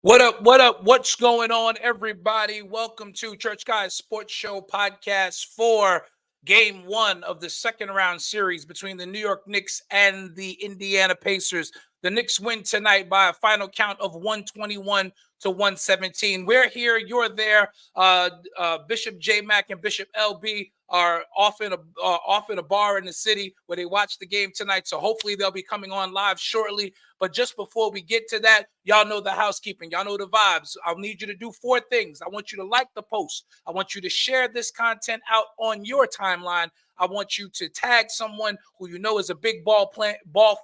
What up? What up? What's going on, everybody? Welcome to Church Guys Sports Show podcast for game one of the second round series between the New York Knicks and the Indiana Pacers. The Knicks win tonight by a final count of 121 to 117. We're here, you're there. Bishop J Mac and Bishop LB are off in a bar in the city where they watch the game tonight. So hopefully they'll be coming on live shortly. But just before we get to that, y'all know the housekeeping. Y'all know the vibes. I'll need you to do four things. I want you to like the post. I want you to share this content out on your timeline. I want you to tag someone who you know is a big ball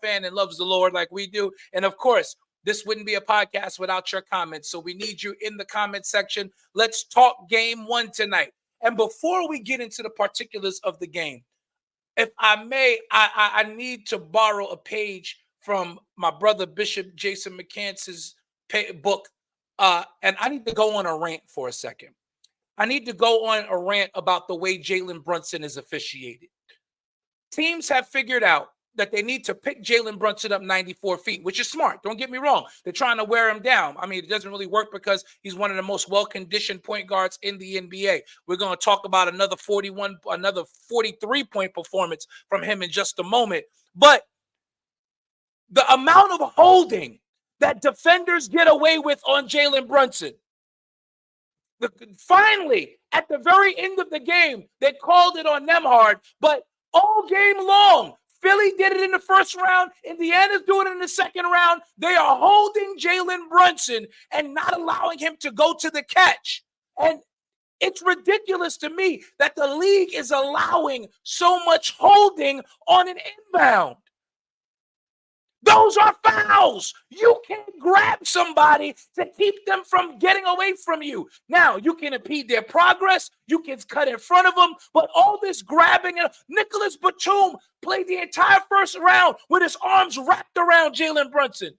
fan and loves the Lord like we do. And of course, this wouldn't be a podcast without your comments. So we need you in the comment section. Let's talk game one tonight. And before we get into the particulars of the game, if I may, I need to borrow a page from my brother Bishop Jason McCance's book, and I need to go on a rant for a second. I need to go on a rant about the way Jalen Brunson is officiated. Teams have figured out that they need to pick Jalen Brunson up 94 feet, which is smart. Don't get me wrong. They're trying to wear him down. I mean, it doesn't really work because he's one of the most well-conditioned point guards in the NBA. We're going to talk about another 43-point performance from him in just a moment. But the amount of holding that defenders get away with on Jalen Brunson, finally, at the very end of the game, they called it on them hard, but all game long, Philly did it in the first round. Indiana's doing it in the second round. They are holding Jalen Brunson and not allowing him to go to the catch. And it's ridiculous to me that the league is allowing so much holding on an inbound. Those are fouls. You can't grab somebody to keep them from getting away from you. Now, you can impede their progress. You can cut in front of them. But all this grabbing, Nicholas Batum played the entire first round with his arms wrapped around Jalen Brunson.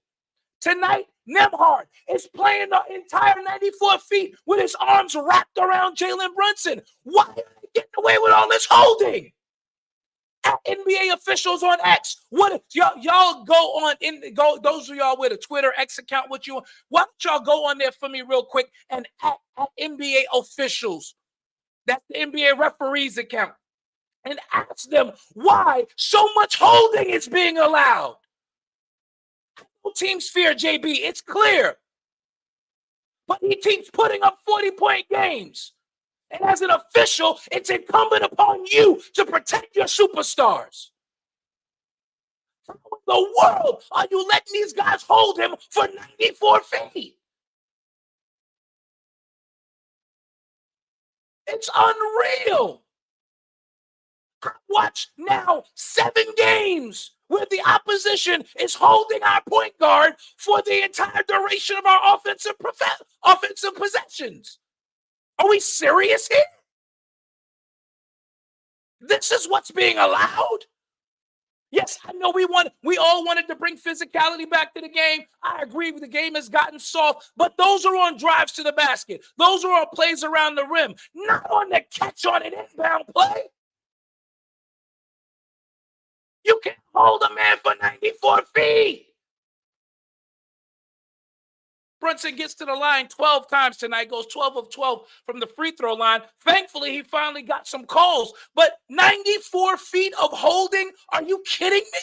Tonight, Nembhard is playing the entire 94 feet with his arms wrapped around Jalen Brunson. Why are they getting away with all this holding? At NBA officials on X, what y'all go on those of y'all with a Twitter X account, why don't y'all go on there for me real quick and at NBA officials, that's the NBA referees account, and ask them why so much holding is being allowed. No teams fear JB, it's clear, but he keeps putting up 40-point games. And as an official, it's incumbent upon you to protect your superstars. How in the world are you letting these guys hold him for 94 feet? It's unreal. I watched now 7 games where the opposition is holding our point guard for the entire duration of our offensive possessions. Are we serious here? This is what's being allowed? Yes, I know we all wanted to bring physicality back to the game. I agree the game has gotten soft, but those are on drives to the basket. Those are on plays around the rim, not on the catch on an inbound play. You can't hold a man for 94 feet. Brunson gets to the line 12 times tonight, goes 12 of 12 from the free throw line. Thankfully, he finally got some calls. But 94 feet of holding? Are you kidding me?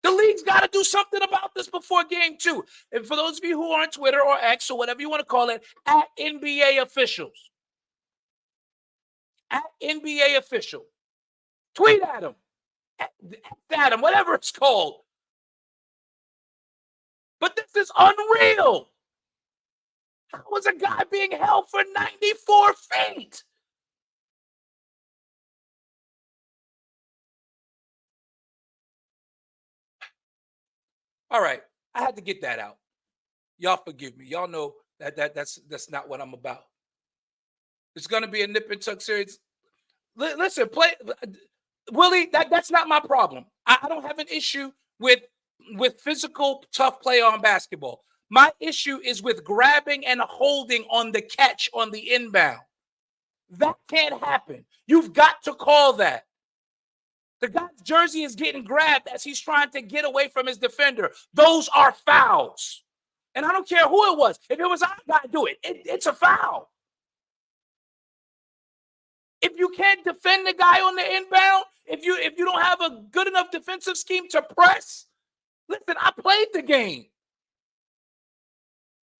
The league's got to do something about this before game 2. And for those of you who are on Twitter or X or whatever you want to call it, at NBA officials. At NBA official. Tweet at him. At him, whatever it's called. But this is unreal. How is a guy being held for 94 feet? All right, I had to get that out. Y'all forgive me. Y'all know that's not what I'm about. It's going to be a nip and tuck series. Listen, Willie, that's not my problem. I don't have an issue with physical, tough play on basketball. My issue is with grabbing and holding on the catch on the inbound. That can't happen. You've got to call that. The guy's jersey is getting grabbed as he's trying to get away from his defender. Those are fouls. And I don't care who it was. If it was I gotta do it. It's a foul. If you can't defend the guy on the inbound, if you don't have a good enough defensive scheme to press, listen, I played the game.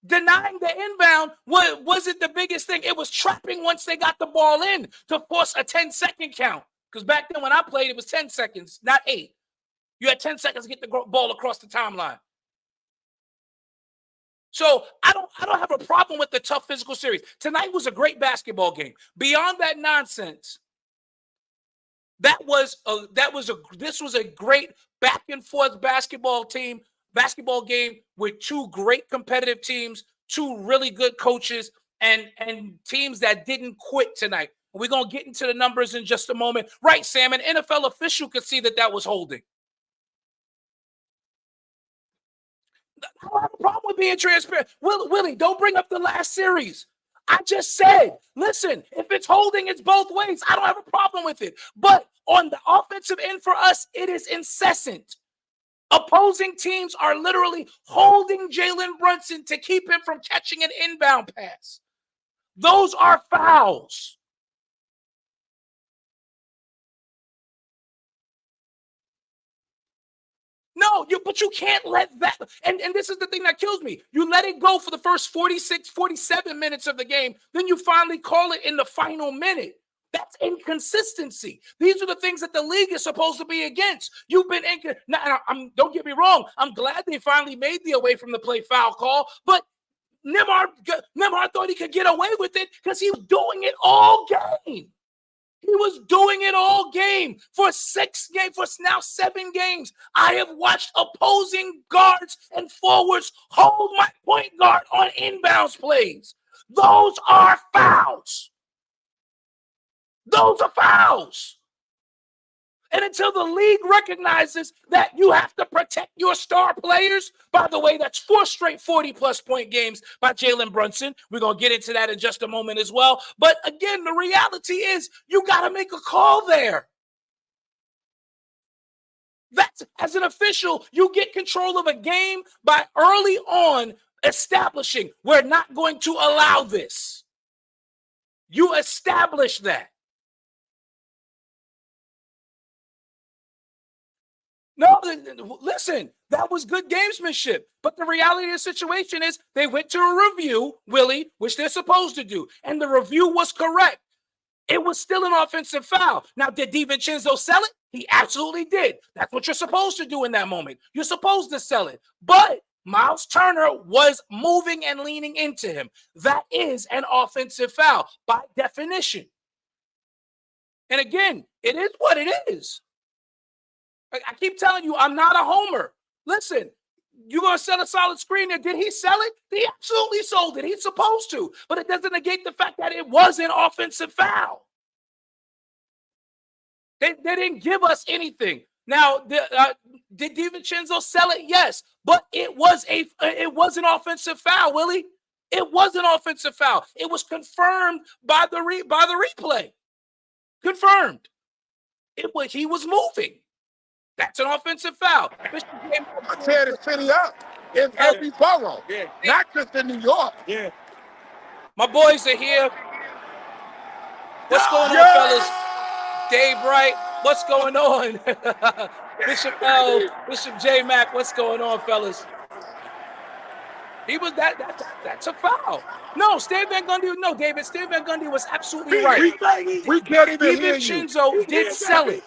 Denying the inbound wasn't the biggest thing. It was trapping once they got the ball in to force a 10-second count. Because back then when I played, it was 10 seconds, not 8. You had 10 seconds to get the ball across the timeline. So I don't have a problem with the tough physical series. Tonight was a great basketball game. Beyond that nonsense, this was a great back and forth basketball game with two great competitive teams, two really good coaches, and teams that didn't quit tonight. We're going to get into the numbers in just a moment. Right, Sam, an NFL official could see that was holding. I don't have a problem with being transparent. Willie, don't bring up the last series. I just said, listen, if it's holding, it's both ways. I don't have a problem with it. But on the offensive end for us, it is incessant. Opposing teams are literally holding Jalen Brunson to keep him from catching an inbound pass. Those are fouls. No, but you can't let that. And this is the thing that kills me. You let it go for the first 46, 47 minutes of the game. Then you finally call it in the final minute. That's inconsistency. These are the things that the league is supposed to be against. You've been don't get me wrong. I'm glad they finally made the away from the play foul call. But Nembhard thought he could get away with it because he was doing it all game. He was doing it all game for 7 games. I have watched opposing guards and forwards hold my point guard on inbounds plays. Those are fouls. Those are fouls. And until the league recognizes that you have to protect your star players, by the way, that's 4 straight 40-plus point games by Jalen Brunson. We're going to get into that in just a moment as well. But again, the reality is you got to make a call there. That's, as an official, you get control of a game by early on establishing we're not going to allow this. You establish that. No, listen, that was good gamesmanship. But the reality of the situation is they went to a review, Willie, which they're supposed to do. And the review was correct. It was still an offensive foul. Now, did DiVincenzo sell it? He absolutely did. That's what you're supposed to do in that moment. You're supposed to sell it. But Miles Turner was moving and leaning into him. That is an offensive foul by definition. And again, it is what it is. I keep telling you, I'm not a homer. Listen, you're going to sell a solid screen there. Did he sell it? He absolutely sold it. He's supposed to. But it doesn't negate the fact that it was an offensive foul. They didn't give us anything. Now, did DiVincenzo sell it? Yes. But it was an offensive foul, Willie. It was an offensive foul. It was confirmed by the replay. Confirmed. He was moving. That's an offensive foul. I tear the city up in every borough, not just in New York. Yeah. My boys are here. What's going on, fellas? Dave Wright, what's going on? Bishop L, Bishop J Mac, what's going on, fellas? He was that's a foul. No, Stan Van Gundy, no, David. Stan Van Gundy was absolutely right. We can't even hear you. DiVincenzo did sell it.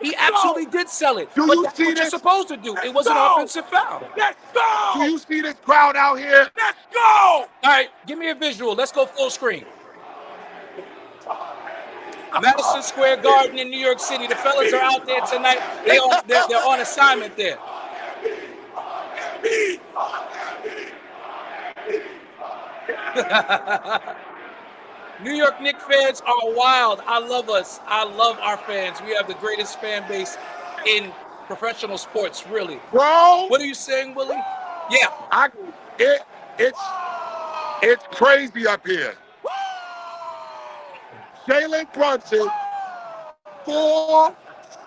He absolutely did sell it. But that's what you're supposed to do. It was an offensive foul. Let's go! Do you see this crowd out here? Let's go! All right, give me a visual. Let's go full screen. Madison Square Garden in New York City. The fellas are out there tonight. They're on assignment there. New York Knicks fans are wild. I love us. I love our fans. We have the greatest fan base in professional sports, really. Bro, what are you saying, Willie? Yeah. It's crazy up here. Jalen Brunson, 4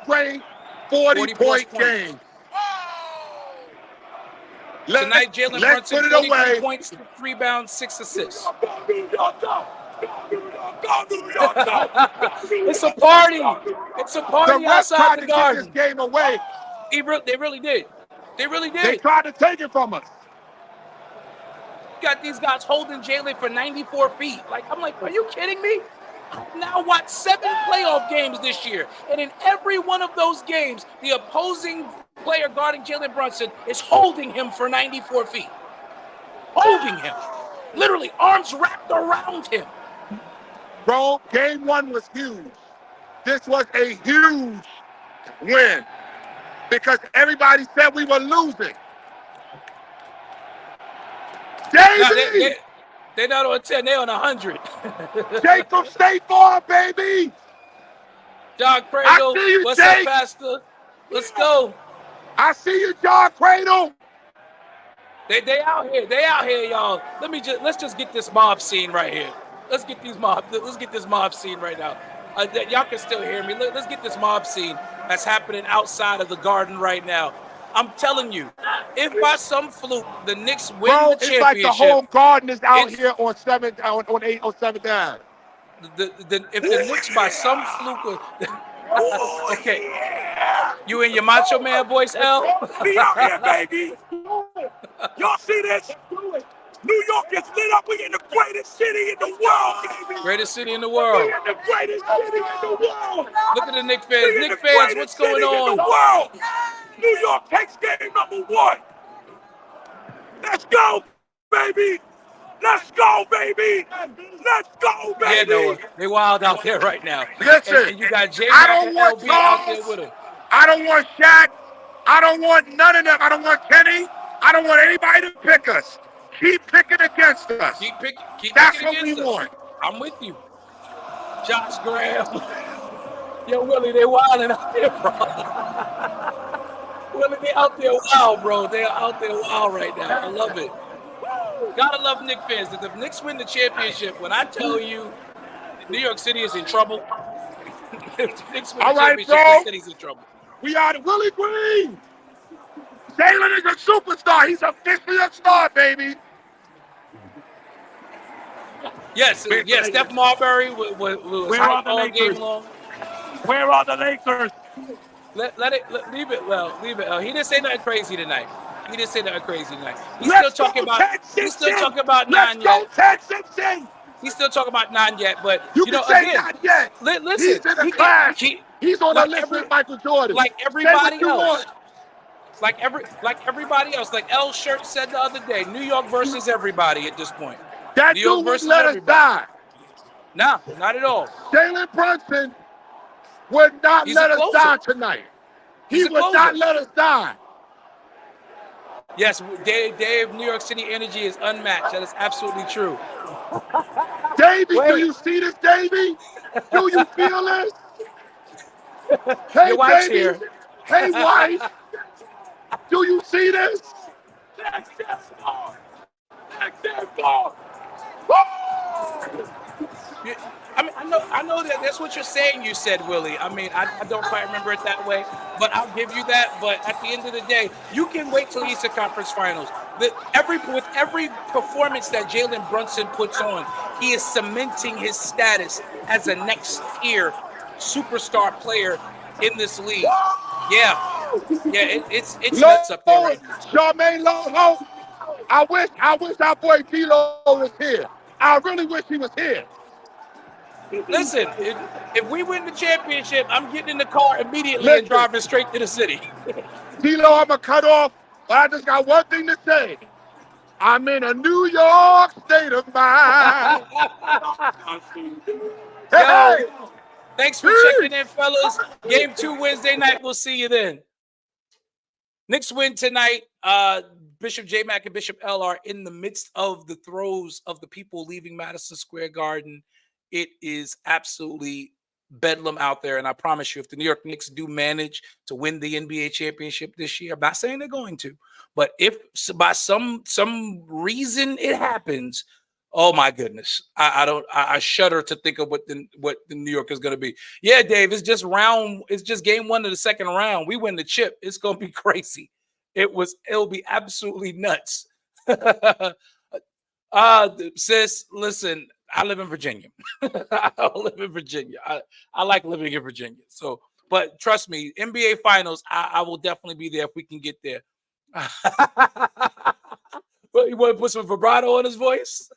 straight 40-point games. Tonight, Jalen Let's Brunson, put it 43 away. points, 6 rebounds, 6 assists. It's a party. It's a The party refs outside tried the to give Garden. this game away. They really did. They really did. They tried to take it from us. Got these guys holding Jalen for 94 feet. I'm like, are you kidding me? I've now watched 7 playoff games this year, and in every one of those games, the opposing player guarding Jalen Brunson is holding him for 94 feet. Holding him. Literally, arms wrapped around him. Bro, game 1 was huge. This was a huge win because everybody said we were losing. Davey! They're not on 10, they're on 100. Jacob, stay far, baby! John Cradle, you, what's Jake? up, Pastor? Let's go. I see you, John Cradle. They out here, y'all. Let's just get this mob scene right here. Let's get this mob scene right now. Y'all can still hear me. Let's get this mob scene that's happening outside of the Garden right now. I'm telling you, if by some fluke the Knicks win the championship, it's like the whole Garden is out here on 7th Ave. If the Knicks by some fluke, okay, you in your Macho Man voice, L? Be out here, baby. Y'all see this? New York is lit up. We in the greatest city in the world, baby. Greatest city in the world. We in the greatest city in the world. Look at the Knicks fans. Knicks fans, what's going on? In the world. New York takes game number 1. Let's go, baby. Let's go, baby. Let's go, baby. Yeah, Noah. They wild out there right now. Listen, and you got J I don't want LB out there with Charles. him. I don't want Shaq. I don't want none of them. I don't want Kenny. I don't want anybody to pick us. Keep picking against us. Keep That's picking what we against us. want. I'm with you. Josh Graham. Yo, Willie, they wilding out there, bro. Willie, they out there wild, bro. They're out there wild right now. I love it. Gotta love Knicks fans. If the Knicks win the championship, when I tell you New York City is in trouble, if the Knicks win the championship, the city's in trouble. We are the Willie Green. Jalen is a superstar. He's officially a star, baby. Yes, Steph Marbury was hyped all game long. Where are the Lakers? Leave it. He didn't say nothing crazy tonight. He's still talking about non yet. He's still talking about non yet, but you can say again, not yet. Listen, he's in the class. He's on the list with Michael Jordan. Like everybody else. Like everybody else. Like L Shirt said the other day, New York versus everybody at this point. That dude would let us die. Nah, not at all. Jalen Brunson would not let us die tonight. He would not let us die. Yes, Dave, New York City energy is unmatched. That is absolutely true. Davey, do you see this, Davey? Do you feel this? Hey, your wife's baby. Here. Hey, wife. Do you see this? That's ball. I mean, I know that's what you're saying. You said, Willie. I mean, I don't quite remember it that way, but I'll give you that. But at the end of the day, you can wait till the Eastern Conference Finals. With every performance that Jalen Brunson puts on, he is cementing his status as a next tier superstar player in this league. Yeah, it's nuts up there right now. Charmaine Loho, I wish our boy D-Lo was here. I really wish he was here. Listen, if we win the championship, I'm getting in the car immediately and driving straight to the city. D-Lo, I'm going to cut off, but I just got one thing to say. I'm in a New York state of mind. Yo, thanks for checking in, fellas. Game 2 Wednesday night. We'll see you then. Knicks win tonight. Bishop J. Mack and Bishop L are in the midst of the throes of the people leaving Madison Square Garden. It is absolutely bedlam out there. And I promise you, if the New York Knicks do manage to win the NBA championship this year, I'm not saying they're going to, but if by some reason it happens, oh my goodness, I shudder to think of what the New York is going to be. Yeah, Dave, it's just game 1 of the second round. We win the chip. It's going to be crazy. It'll be absolutely nuts. Sis, listen, I live in Virginia. I live in Virginia. I like living in Virginia. So, but trust me, NBA Finals, I will definitely be there if we can get there. But you want to put some vibrato on his voice?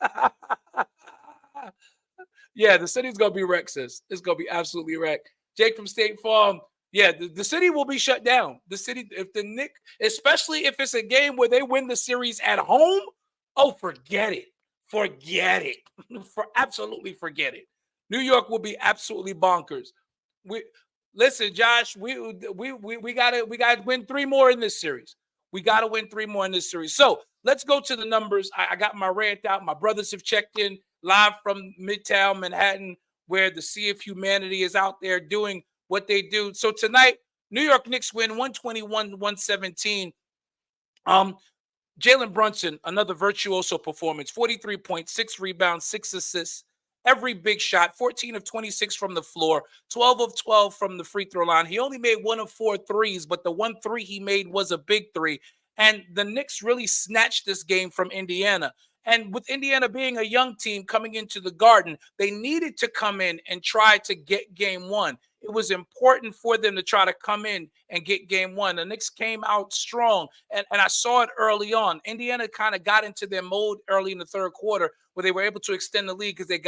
Yeah, the city's gonna be wrecked, sis. It's gonna be absolutely wrecked. Jake from State Farm. Yeah, the city will be shut down. The city, if the Knicks, especially if it's a game where they win the series at home, oh, forget it. Forget it. For absolutely forget it. New York will be absolutely bonkers. We listen, Josh. We gotta win three more in this series. We gotta win three more in this series. So let's go to the numbers. I got my rant out. My brothers have checked in live from Midtown Manhattan, where the Sea of Humanity is out there doing what they do. So tonight, New York Knicks win 121-117. Um, Jalen Brunson, another virtuoso performance, 43.6 rebounds, 6 assists, every big shot, 14 of 26 from the floor, 12 of 12 from the free throw line. He only made one of 4 threes, but the one three he made was a big three. And the Knicks really snatched this game from Indiana. And with Indiana being a young team coming into the Garden, they needed to come in and try to get game one. It was important for them to try to come in and get game one. The Knicks came out strong, and I saw it early on. Indiana kind of got into their mode early in the third quarter where they were able to extend the lead because they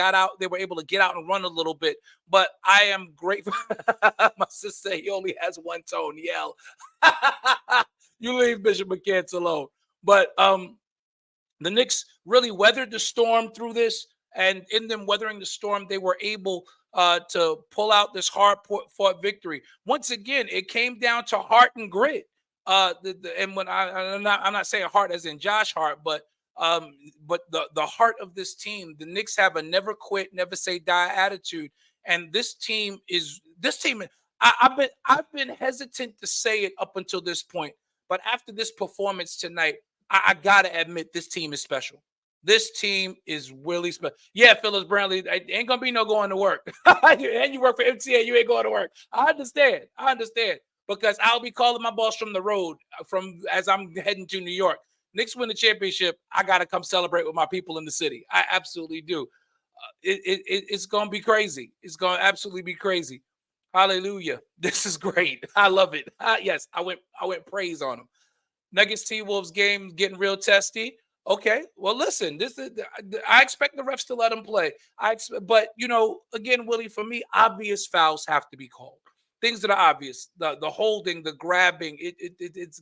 were able to get out and run a little bit. But I am grateful. My sister, he only has one tone, yell. You leave Bishop McCants alone. But the Knicks really weathered the storm through this, and in them weathering the storm, they were able to pull out this hard-fought victory. Once again, it came down to heart and grit. And when I'm not saying heart as in Josh Hart, but the heart of this team. The Knicks have a never quit, never say die attitude, and this team. I've been hesitant to say it up until this point, but after this performance tonight, I gotta admit this team is special. This team is really special. Yeah, Phyllis Brantley, ain't gonna be no going to work. And you work for MTA, you ain't going to work. I understand. Because I'll be calling my boss from the road from as I'm heading to New York. Knicks win the championship. I gotta come celebrate with my people in the city. I absolutely do. It's gonna be crazy. It's gonna absolutely be crazy. Hallelujah. This is great. I love it. Yes, I went praise on them. Nuggets T Wolves game getting real testy. Okay, well, listen, I expect the refs to let them play. But again, Willie, for me, obvious fouls have to be called. Things that are obvious, the holding, the grabbing, it's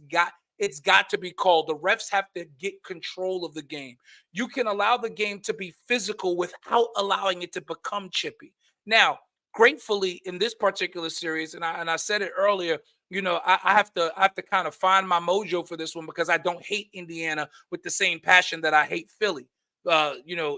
got to be called. The refs have to get control of the game. You can allow the game to be physical without allowing it to become chippy. Now, gratefully, in this particular series, and I said it earlier, I have to kind of find my mojo for this one because I don't hate Indiana with the same passion that I hate Philly.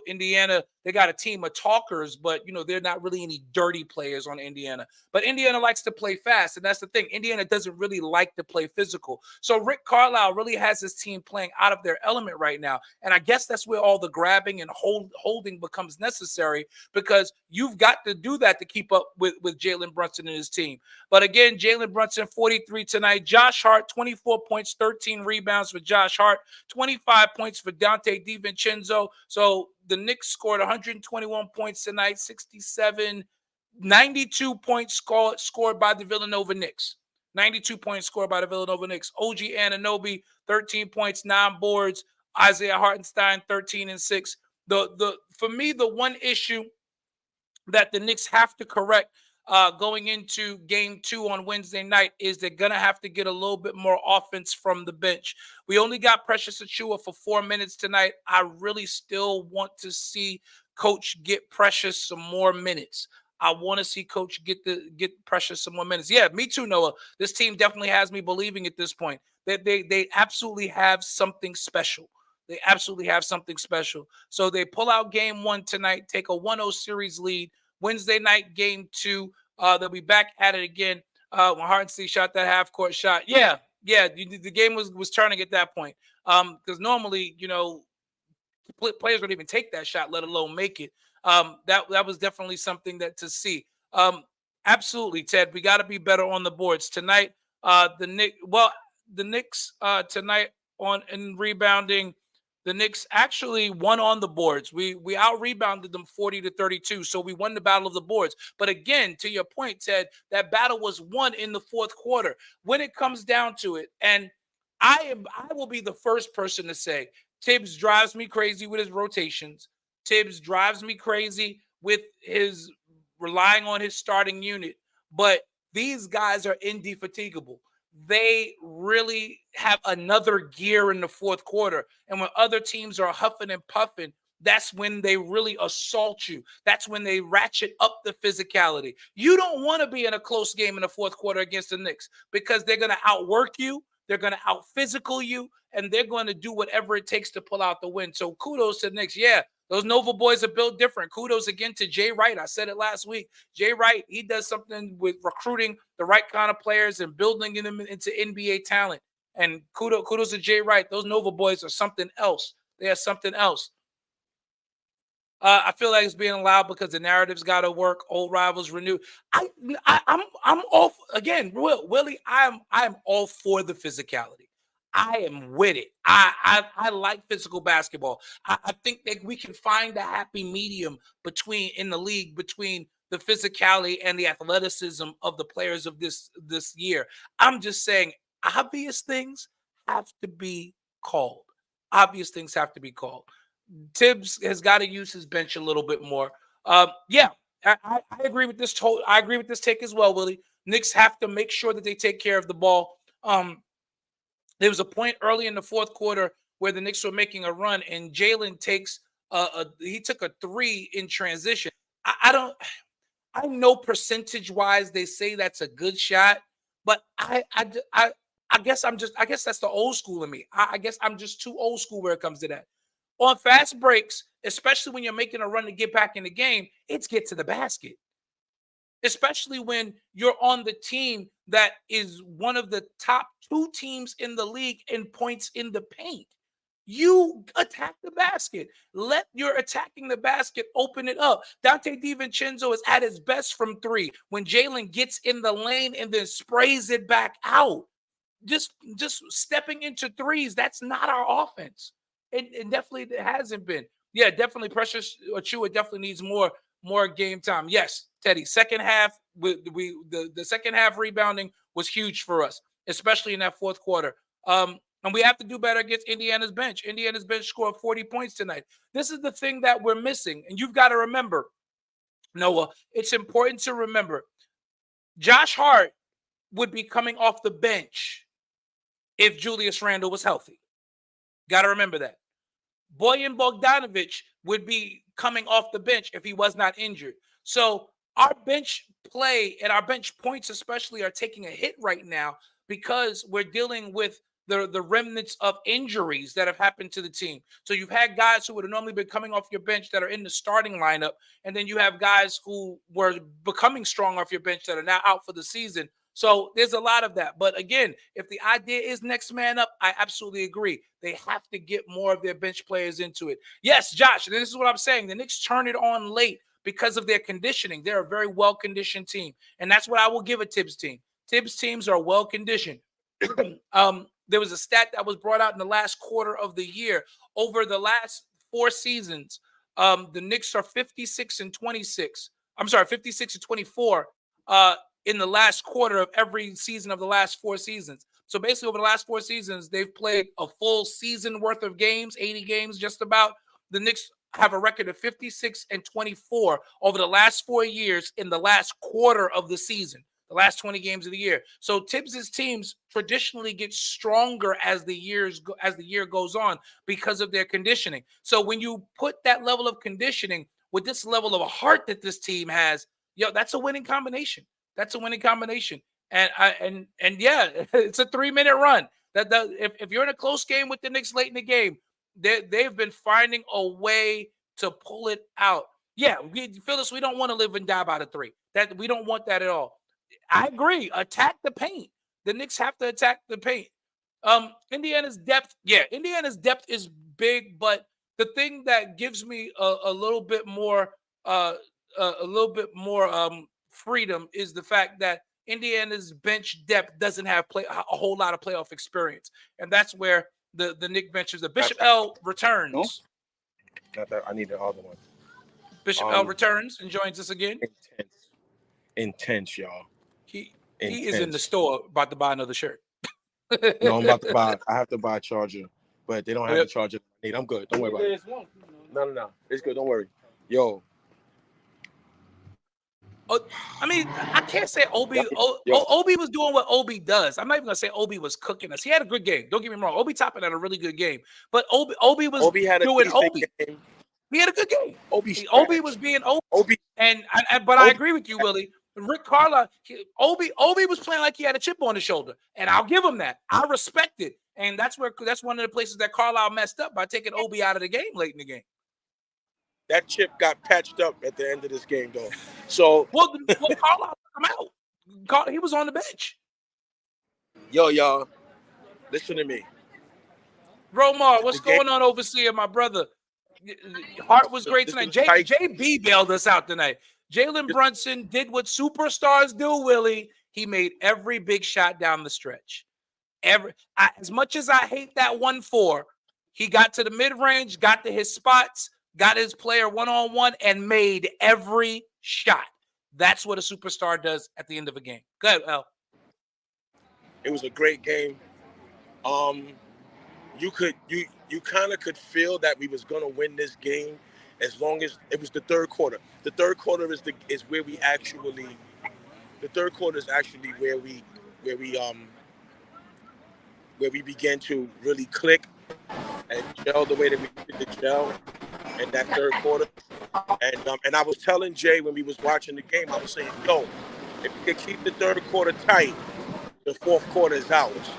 Indiana, they got a team of talkers, but they're not really any dirty players on Indiana. But Indiana likes to play fast, and that's the thing. Indiana doesn't really like to play physical. So Rick Carlisle really has his team playing out of their element right now, and I guess that's where all the grabbing and holding becomes necessary because you've got to do that to keep up with Jalen Brunson and his team. But again, Jalen Brunson 43 tonight. Josh Hart 24 points, 13 rebounds for Josh Hart, 25 points for Dante DiVincenzo. So the Knicks scored 121 points tonight, 92 points scored by the Villanova Knicks. 92 points scored by the Villanova Knicks. OG Anunoby, 13 points, 9 boards. Isaiah Hartenstein, 13 and 6. For me, the one issue that the Knicks have to correct going into game 2 on Wednesday night is they're going to have to get a little bit more offense from the bench. We only got Precious Achiuwa for 4 minutes tonight. I really still want to see Coach get Precious some more minutes. I want to see Coach get Precious some more minutes. Yeah, me too, Noah. This team definitely has me believing at this point that they absolutely have something special. They absolutely have something special. So they pull out game 1 tonight, take a 1-0 series lead. Wednesday night, game 2, they'll be back at it again. When Hartenstein shot that half-court shot. Yeah, the game was turning at that point. Because normally, players don't even take that shot, let alone make it. That was definitely something that to see. Absolutely, Ted. We got to be better on the boards tonight. The Knicks. Well, the Knicks tonight on in rebounding. The Knicks actually won on the boards. We out rebounded them 40-32, so we won the battle of the boards. But again, to your point, Ted, that battle was won in the fourth quarter. When it comes down to it, and I will be the first person to say Tibbs drives me crazy with his rotations. Tibbs drives me crazy with his relying on his starting unit. But these guys are indefatigable. They really have another gear in the fourth quarter. And when other teams are huffing and puffing, that's when they really assault you. That's when they ratchet up the physicality. You don't want to be in a close game in the fourth quarter against the Knicks because they're going to outwork you. They're going to out physical you, and they're going to do whatever it takes to pull out the win. So kudos to the Knicks. Yeah, those Nova boys are built different. Kudos again to Jay Wright. I said it last week. Jay Wright, he does something with recruiting the right kind of players and building them into NBA talent. And kudos to Jay Wright. Those Nova boys are something else. They are something else. I feel like it's being allowed because the narrative's got to work. Old rivals renew. I'm all again, Willie. I'm all for the physicality. I am with it. I like physical basketball. I think that we can find a happy medium between in the league between the physicality and the athleticism of the players of this year. I'm just saying, obvious things have to be called. Obvious things have to be called. Tibbs has got to use his bench a little bit more. Yeah, I agree with this. I agree with this take as well, Willie. Knicks have to make sure that they take care of the ball. There was a point early in the fourth quarter where the Knicks were making a run, and Jalen takes he took a three in transition. I don't. I know percentage wise they say that's a good shot, but I guess I guess that's the old school in me. I guess I'm just too old school where it comes to that. On fast breaks, especially when you're making a run to get back in the game, it's get to the basket. Especially when you're on the team that is one of the top two teams in the league in points in the paint. You attack the basket. Let your attacking the basket open it up. Dante DiVincenzo is at his best from three when Jalen gets in the lane and then sprays it back out. Just stepping into threes, that's not our offense. It definitely hasn't been. Yeah, definitely Precious Achua definitely needs more game time. Yes, Teddy. Second half, the second half rebounding was huge for us, especially in that fourth quarter. And we have to do better against Indiana's bench. Indiana's bench scored 40 points tonight. This is the thing that we're missing, and you've got to remember, Noah. It's important to remember. Josh Hart would be coming off the bench if Julius Randle was healthy. Got to remember that. Bojan Bogdanovic would be coming off the bench if he was not injured. So our bench play and our bench points especially are taking a hit right now because we're dealing with the remnants of injuries that have happened to the team. So you've had guys who would have normally been coming off your bench that are in the starting lineup, and then you have guys who were becoming strong off your bench that are now out for the season. So there's a lot of that. But again, if the idea is next man up, I absolutely agree. They have to get more of their bench players into it. Yes, Josh, and this is what I'm saying. The Knicks turn it on late because of their conditioning. They're a very well-conditioned team. And that's what I will give a Tibbs team. Tibbs teams are well-conditioned. There was a stat that was brought out in the last quarter of the year. Over the last 4 seasons, the Knicks are 56 and 26. I'm sorry, 56 and 24 in the last quarter of every season of the last 4 seasons. So basically, over the last 4 seasons, they've played a full season worth of games, 80 games just about. The Knicks have a record of 56 and 24 over the last 4 years in the last quarter of the season, the last 20 games of the year. So Tibbs's teams traditionally get stronger as the year goes on because of their conditioning. So when you put that level of conditioning with this level of heart that this team has, that's a winning combination. That's a winning combination. And yeah, it's a 3-minute run. If you're in a close game with the Knicks late in the game, they've been finding a way to pull it out. Yeah, Phyllis, we don't want to live and die by the 3. That we don't want that at all. I agree. Attack the paint. The Knicks have to attack the paint. Indiana's depth is big, but the thing that gives me a little bit more freedom is the fact that Indiana's bench depth doesn't have a whole lot of playoff experience, and that's where the Nick benches. The Bishop L returns. Not that I need the other one. Bishop L returns and joins us again. Intense, y'all. He is in the store about to buy another shirt. No, I'm about to buy. I have to buy a charger, but they don't have the charger I need. I'm good. Don't worry about it. No. It's good. Don't worry. Yo. I mean, I can't say Obi. Obi was doing what Obi does. I'm not even gonna say Obi was cooking us. He had a good game. Don't get me wrong. Obi Toppin had a really good game, but Obi was doing Obi. Game. He had a good game. Obi was being Obi. But I agree with you, Willie. Rick Carlisle, Obi was playing like he had a chip on his shoulder, and I'll give him that. I respect it, and that's one of the places that Carlisle messed up by taking Obi out of the game late in the game. That chip got patched up at the end of this game, though. So Carlisle took him out. He was on the bench. Yo, y'all, listen to me. Romar, what's going on, overseer, my brother? Hart was great tonight. JB bailed us out tonight. Jalen Brunson did what superstars do, Willie. He made every big shot down the stretch. As much as I hate that 1-4, he got to the mid-range, got to his spots, got his player one-on-one, and made every shot. That's what a superstar does at the end of a game. Go ahead, Al. It was a great game. You kind of could feel that we was gonna win this game as long as it was the third quarter. The third quarter is where we actually. The third quarter is actually where we began to really click and gel the way that we did the gel in that third quarter. And I was telling Jay when we was watching the game, I was saying, yo, if we could keep the third quarter tight, the fourth quarter is ours.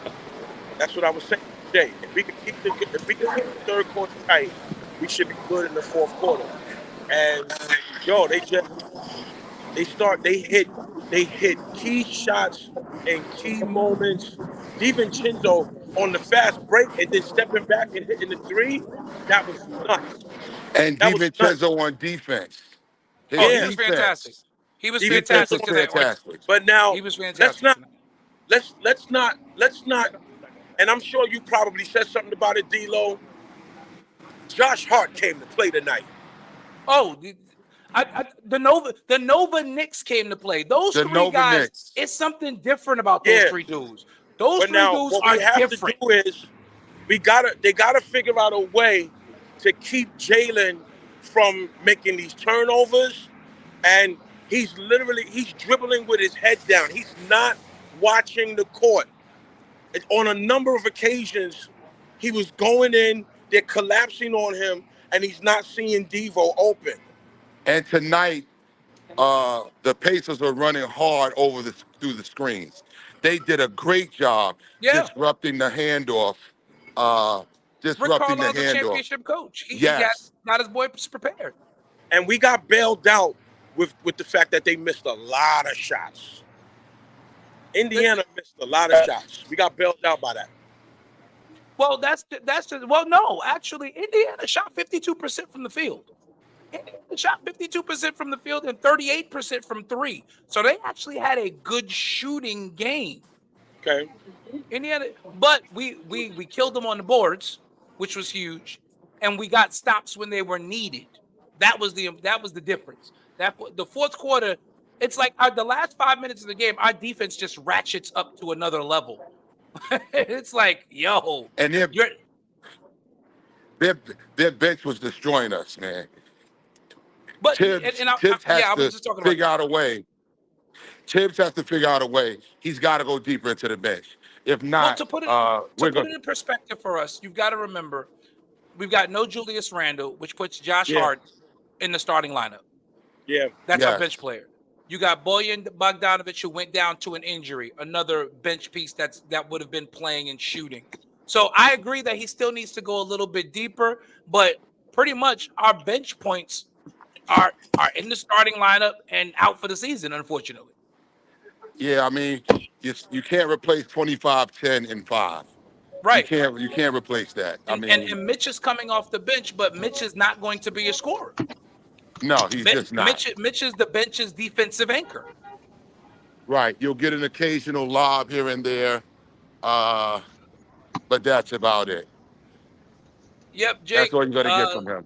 That's what I was saying, Jay. If we could keep the third quarter tight, we should be good in the fourth quarter. And yo, they hit key shots in key moments. DiVincenzo on the fast break and then stepping back and hitting the three, that was nuts. And DiVincenzo on defense. He was fantastic. He was fantastic tonight. But now he was fantastic. Let's not. And I'm sure you probably said something about it, D-Lo. Josh Hart came to play tonight. Oh, the Nova Knicks came to play. Those three guys, it's something different about those three dudes. Those three dudes are different. What we have to do is they gotta figure out a way to keep Jalen from making these turnovers. And he's dribbling with his head down. He's not watching the court. On a number of occasions, he was going in, they're collapsing on him, and he's not seeing Devo open. And tonight, the Pacers are running hard through the screens. They did a great job disrupting the handoff. Rick Carlisle's a championship coach. He got his boys prepared. And we got bailed out with the fact that they missed a lot of shots. Indiana missed a lot of shots. We got bailed out by that. Well, no. Actually, Indiana shot 52% from the field. Indiana shot 52% from the field and 38% from three. So they actually had a good shooting game. Okay. Indiana, but we killed them on the boards, which was huge, and we got stops when they were needed. That was the difference. The fourth quarter, it's like the last 5 minutes of the game, our defense just ratchets up to another level. It's like, yo, and their bench was destroying us, man. But Tibbs has to figure out a way. Tibbs has to figure out a way. He's got to go deeper into the bench. If not, to put it in perspective for us, you've got to remember we've got no Julius Randle, which puts Josh Hart in the starting lineup. Yeah, that's our bench player. You got Bojan Bogdanovic, who went down to an injury, another bench piece that would have been playing and shooting. So I agree that he still needs to go a little bit deeper, but pretty much our bench points are in the starting lineup and out for the season, unfortunately. Yeah, I mean, you can't replace 25, 10, and 5. Right. You can't replace that. And Mitch is coming off the bench, but Mitch is not going to be a scorer. No, he's just not. Mitch is the bench's defensive anchor. Right. You'll get an occasional lob here and there, but that's about it. Yep, That's Jake. all you're gonna get from him.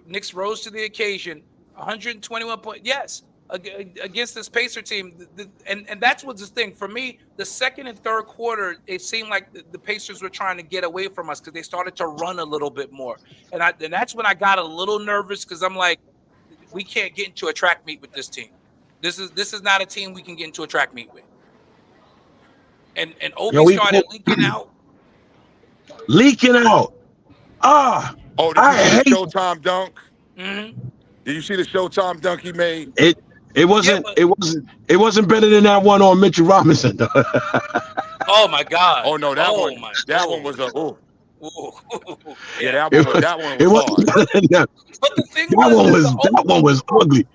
Knicks rose to the occasion. 121 points. Yes, against this Pacer team. And that's what's the thing. For me, the second and third quarter, it seemed like the Pacers were trying to get away from us because they started to run a little bit more. And that's when I got a little nervous because I'm like, we can't get into a track meet with this team. This is not a team we can get into a track meet with. And Obi started leaking out. Leaking out. Ah, Oh, did you I see the hate Showtime dunk? Mm-hmm. Did you see the Showtime dunk he made? it. It wasn't. It wasn't better than that one on Mitchell Robinson. Oh my God. Oh no, that one. That one was a. Ooh. Yeah, that one It was wasn't hard. better than that. But the thing That one was ugly.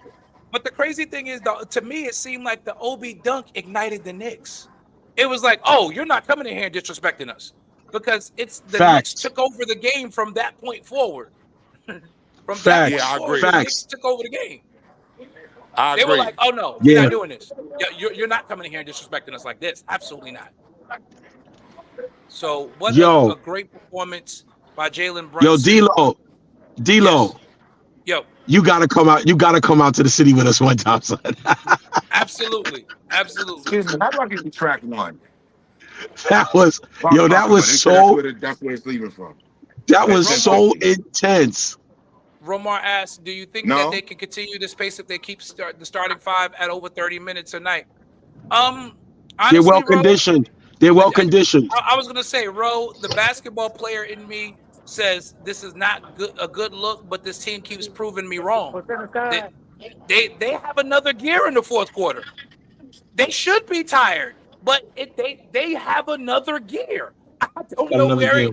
But the crazy thing is, to me, it seemed like the Obi dunk ignited the Knicks. It was like, oh, you're not coming in here and disrespecting us. Because it's the Knicks took over the game from that point forward. From that point forward, the Knicks took over the game. They were like, oh, no, we're not doing this. You're not coming in here and disrespecting us like this. Absolutely not. So what a great performance by Jalen Brunson. Yo, D-Lo. Yes. Yo. You gotta come out. You gotta come out to the city with us one time, son. Absolutely. Excuse me, how do I get to track one? That was so. That's where it's leaving from. That was so intense. Romar asked, "Do you think that they can continue this pace if they keep the starting five at over 30 minutes a night?" Honestly, they're well conditioned. They're well conditioned. I was gonna say, Ro, the basketball player in me says this is not a good look, but this team keeps proving me wrong. They have another gear in the fourth quarter. They should be tired, but they have another gear. I don't know where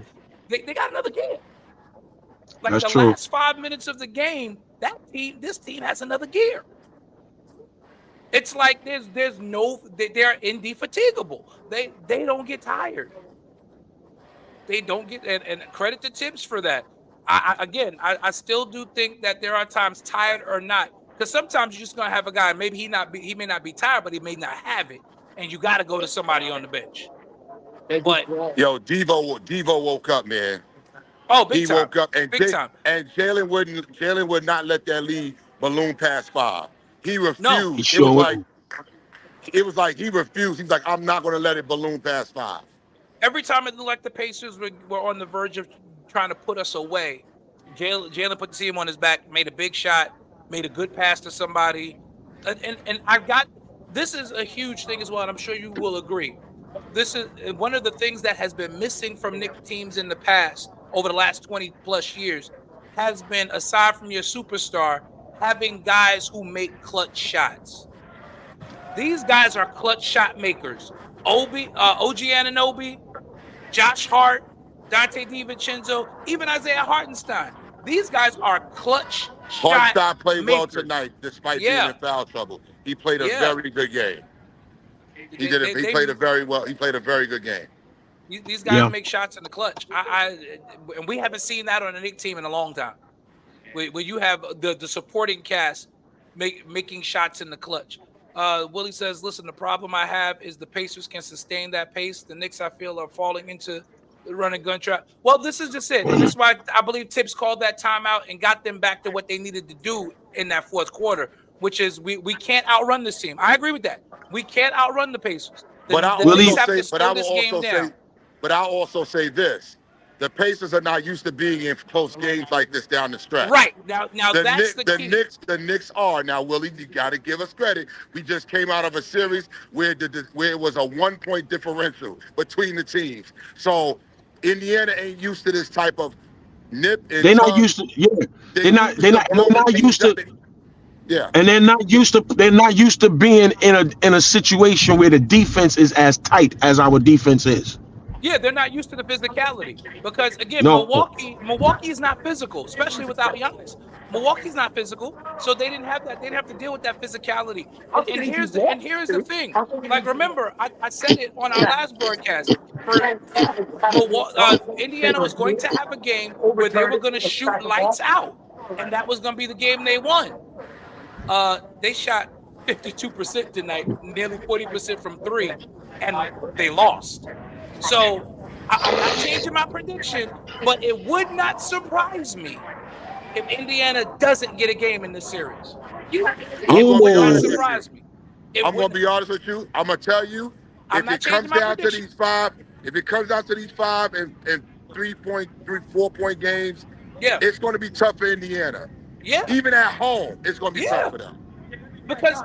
they got another gear. Like that's the last 5 minutes of the game, this team has another gear. It's like they're indefatigable. They don't get tired. They don't get and credit to Tibbs for that. I still do think that there are times, tired or not, because sometimes you're just gonna have a guy. Maybe he may not be tired, but he may not have it, and you got to go to somebody on the bench. But Devo woke up, man. Oh, big time. He woke up and big time. And Jalen would not let that lead balloon past 5. He refused. No, he sure it was like he refused. He's like, I'm not gonna let it balloon past 5. Every time it looked like the Pacers were on the verge of trying to put us away, Jalen put the team on his back, made a big shot, made a good pass to somebody. And this is a huge thing as well, and I'm sure you will agree. This is one of the things that has been missing from Knicks teams in the past over the last 20 plus years has been, aside from your superstar, having guys who make clutch shots. These guys are clutch shot makers. OG Anunoby, Josh Hart, Dante DiVincenzo, even Isaiah Hartenstein. These guys are clutch Hartenstein played makers. Well tonight, despite being in foul trouble. He played a very good game. He played a very good game. These guys make shots in the clutch. And we haven't seen that on a Knicks team in a long time. Where you have the supporting cast making shots in the clutch. Willie says, listen, the problem I have is the Pacers can sustain that pace. The Knicks, I feel, are falling into the run and gun trap. Well, this is just it. And this is why I believe Tibbs called that timeout and got them back to what they needed to do in that fourth quarter, which is we can't outrun this team. I agree with that. We can't outrun the Pacers. But I'll also say this. The Pacers are not used to being in close games like this down the stretch. Right. Now that's the key. The Knicks are. Now, Willie, you got to give us credit. We just came out of a series where it was a 1-point differential between the teams. So Indiana ain't used to this type of nip. They're not used to. Yeah. They're not used to. Yeah. And they're not used to being in a situation where the defense is as tight as our defense is. Yeah, they're not used to the physicality because, again, Milwaukee is not physical, especially without Giannis. Milwaukee's not physical, so they didn't have that. They didn't have to deal with that physicality. And here's the thing. Like, remember, I said it on our last broadcast. Indiana was going to have a game where they were going to shoot lights out, and that was going to be the game they won. They shot 52% tonight, nearly 40% from three, and they lost. So I'm not changing my prediction, but it would not surprise me if Indiana doesn't get a game in this series. I'm It gonna would be not honest with Ooh. you. surprise me. It I'm gonna wouldn't. be honest with you. I'm gonna tell you, I'm if not it changing comes my down to prediction. these five, if it comes down to these five and 4 point games, Yeah, it's gonna be tough for Indiana. yeah, Even at home, it's gonna be tough yeah. for them. Because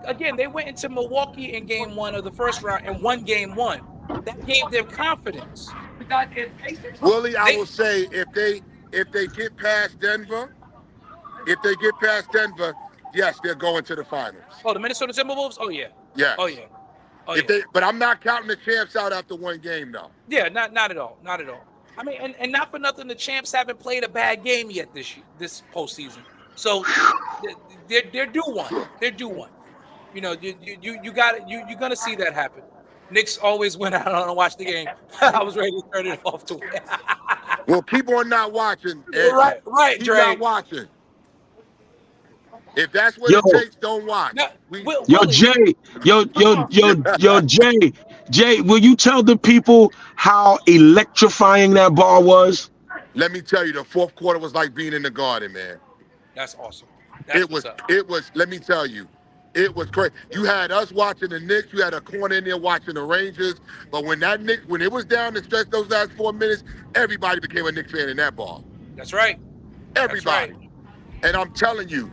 again, they went into Milwaukee in game one of the first round and won game one. That gave them confidence. Willie, I They will say if they get past Denver, if they get past Denver, yes, they're going to the finals. the Minnesota Timberwolves. Oh yeah, Yes. oh yeah, oh If yeah, they, but I'm not counting the champs out after one game though. yeah. Not at all, not at all. I mean, and not for nothing, the champs haven't played a bad game yet this postseason. So they're due one. They're due one. You know, you got it. You're gonna see that happen. Knicks always went out and watch the game. I was ready to turn it off to Well, keep on not watching, and right, keep not Dre. watching. If that's what Yo, it takes, don't watch. No, We yo, Willie. Jay, yo, Jay, will you tell the people how electrifying that ball was? Let me tell you, the fourth quarter was like being in the garden, man. That's awesome. That's It what's was, up. it was. Let me tell you, it was crazy. You had us watching the Knicks. You had a corner in there watching the Rangers. But when when it was down to stretch those last 4 minutes, everybody became a Knicks fan in that ball. That's right. That's right. Everybody. And I'm telling you,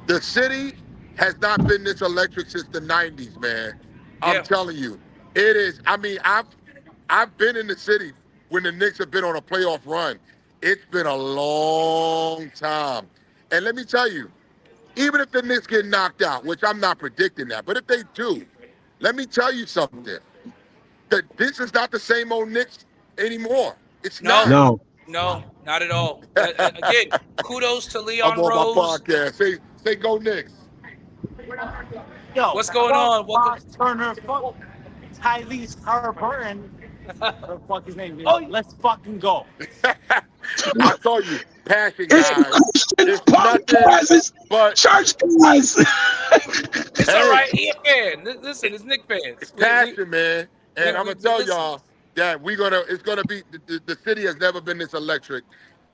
the city has not been this electric since the '90s, man. I'm Yeah. telling you, it is. I mean, I've been in the city when the Knicks have been on a playoff run. It's been a long time. And let me tell you, even if the Knicks get knocked out, which I'm not predicting that, but if they do, let me tell you something. That this is not the same old Knicks anymore. It's No, not. No. no, not at all. Again, kudos to I'm Leon on my Rose. podcast. Say go Knicks. Yo, What's going on? Welcome. Turner, fuck Tyrese Halliburton. What the fuck his name is? Oh, Let's fucking go. I told you, passion, It's guys. Christian It's nothing podcast. It's but church guys. it's all hey, right. He a fan. Listen, it's Knick fans. it's passion, man. And I'm gonna tell listen. y'all that it's gonna be the city has never been this electric.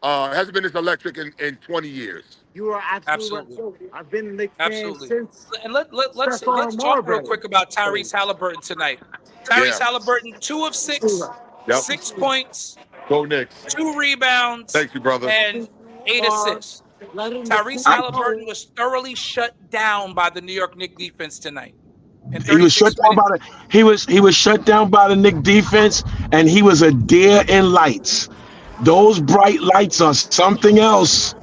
Hasn't been this electric in 20 years. You are absolutely Absolutely. right. I've been a Knicks fan Absolutely. since And let's Stephon talk real Marbury. quick about Tyrese Halliburton tonight. Tyrese Yeah. Halliburton, 2 of 6, Yep. 6 points, Go Knicks. 2 rebounds, Thank you, brother. and 8 assists. Tyrese Halliburton was thoroughly shut down by the New York Knicks defense tonight. In He was 36 shut down minutes. by he was shut down by the Knicks defense, and he was a deer in lights. Those bright lights are something else.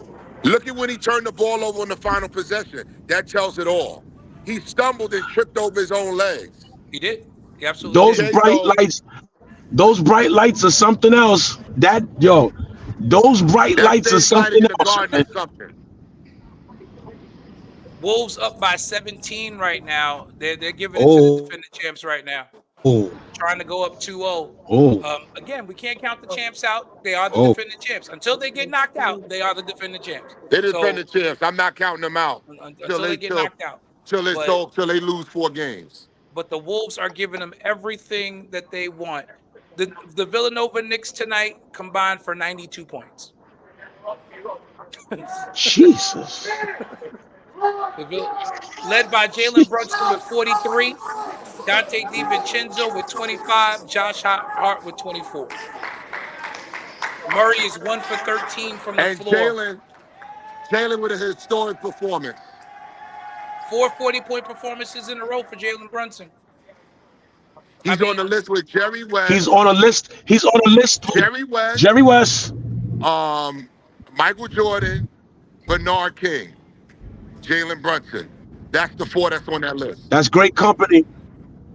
Look at when he turned the ball over on the final possession. That tells it all. He stumbled and tripped over his own legs. He did. He absolutely Those did. Okay, bright so those bright lights are something else. Those bright that lights are stays lighting something in the else. garden is something. Wolves up by 17 right now. They're giving it to the defending champs right now. Trying to go up 2-0. Again, we can't count the champs out. They are the defending champs. Until they get knocked out, they are the defending champs. They're the defending champs. I'm not counting them out Until they get knocked out. till they lose 4 games. But the Wolves are giving them everything that they want. The Villanova Knicks tonight combined for 92 points. Jesus. Led by Jalen Brunson with 43, Dante DiVincenzo with 25, Josh Hart with 24. Murray is 1 for 13 from the And floor. Jalen with a historic performance. 4 40-point performances in a row for Jalen Brunson. He's on the list with Jerry West. He's on a list. He's on a list. Jerry West. Jerry West. Michael Jordan, Bernard King, Jalen Brunson. That's the 4 that's on that list. That's great company.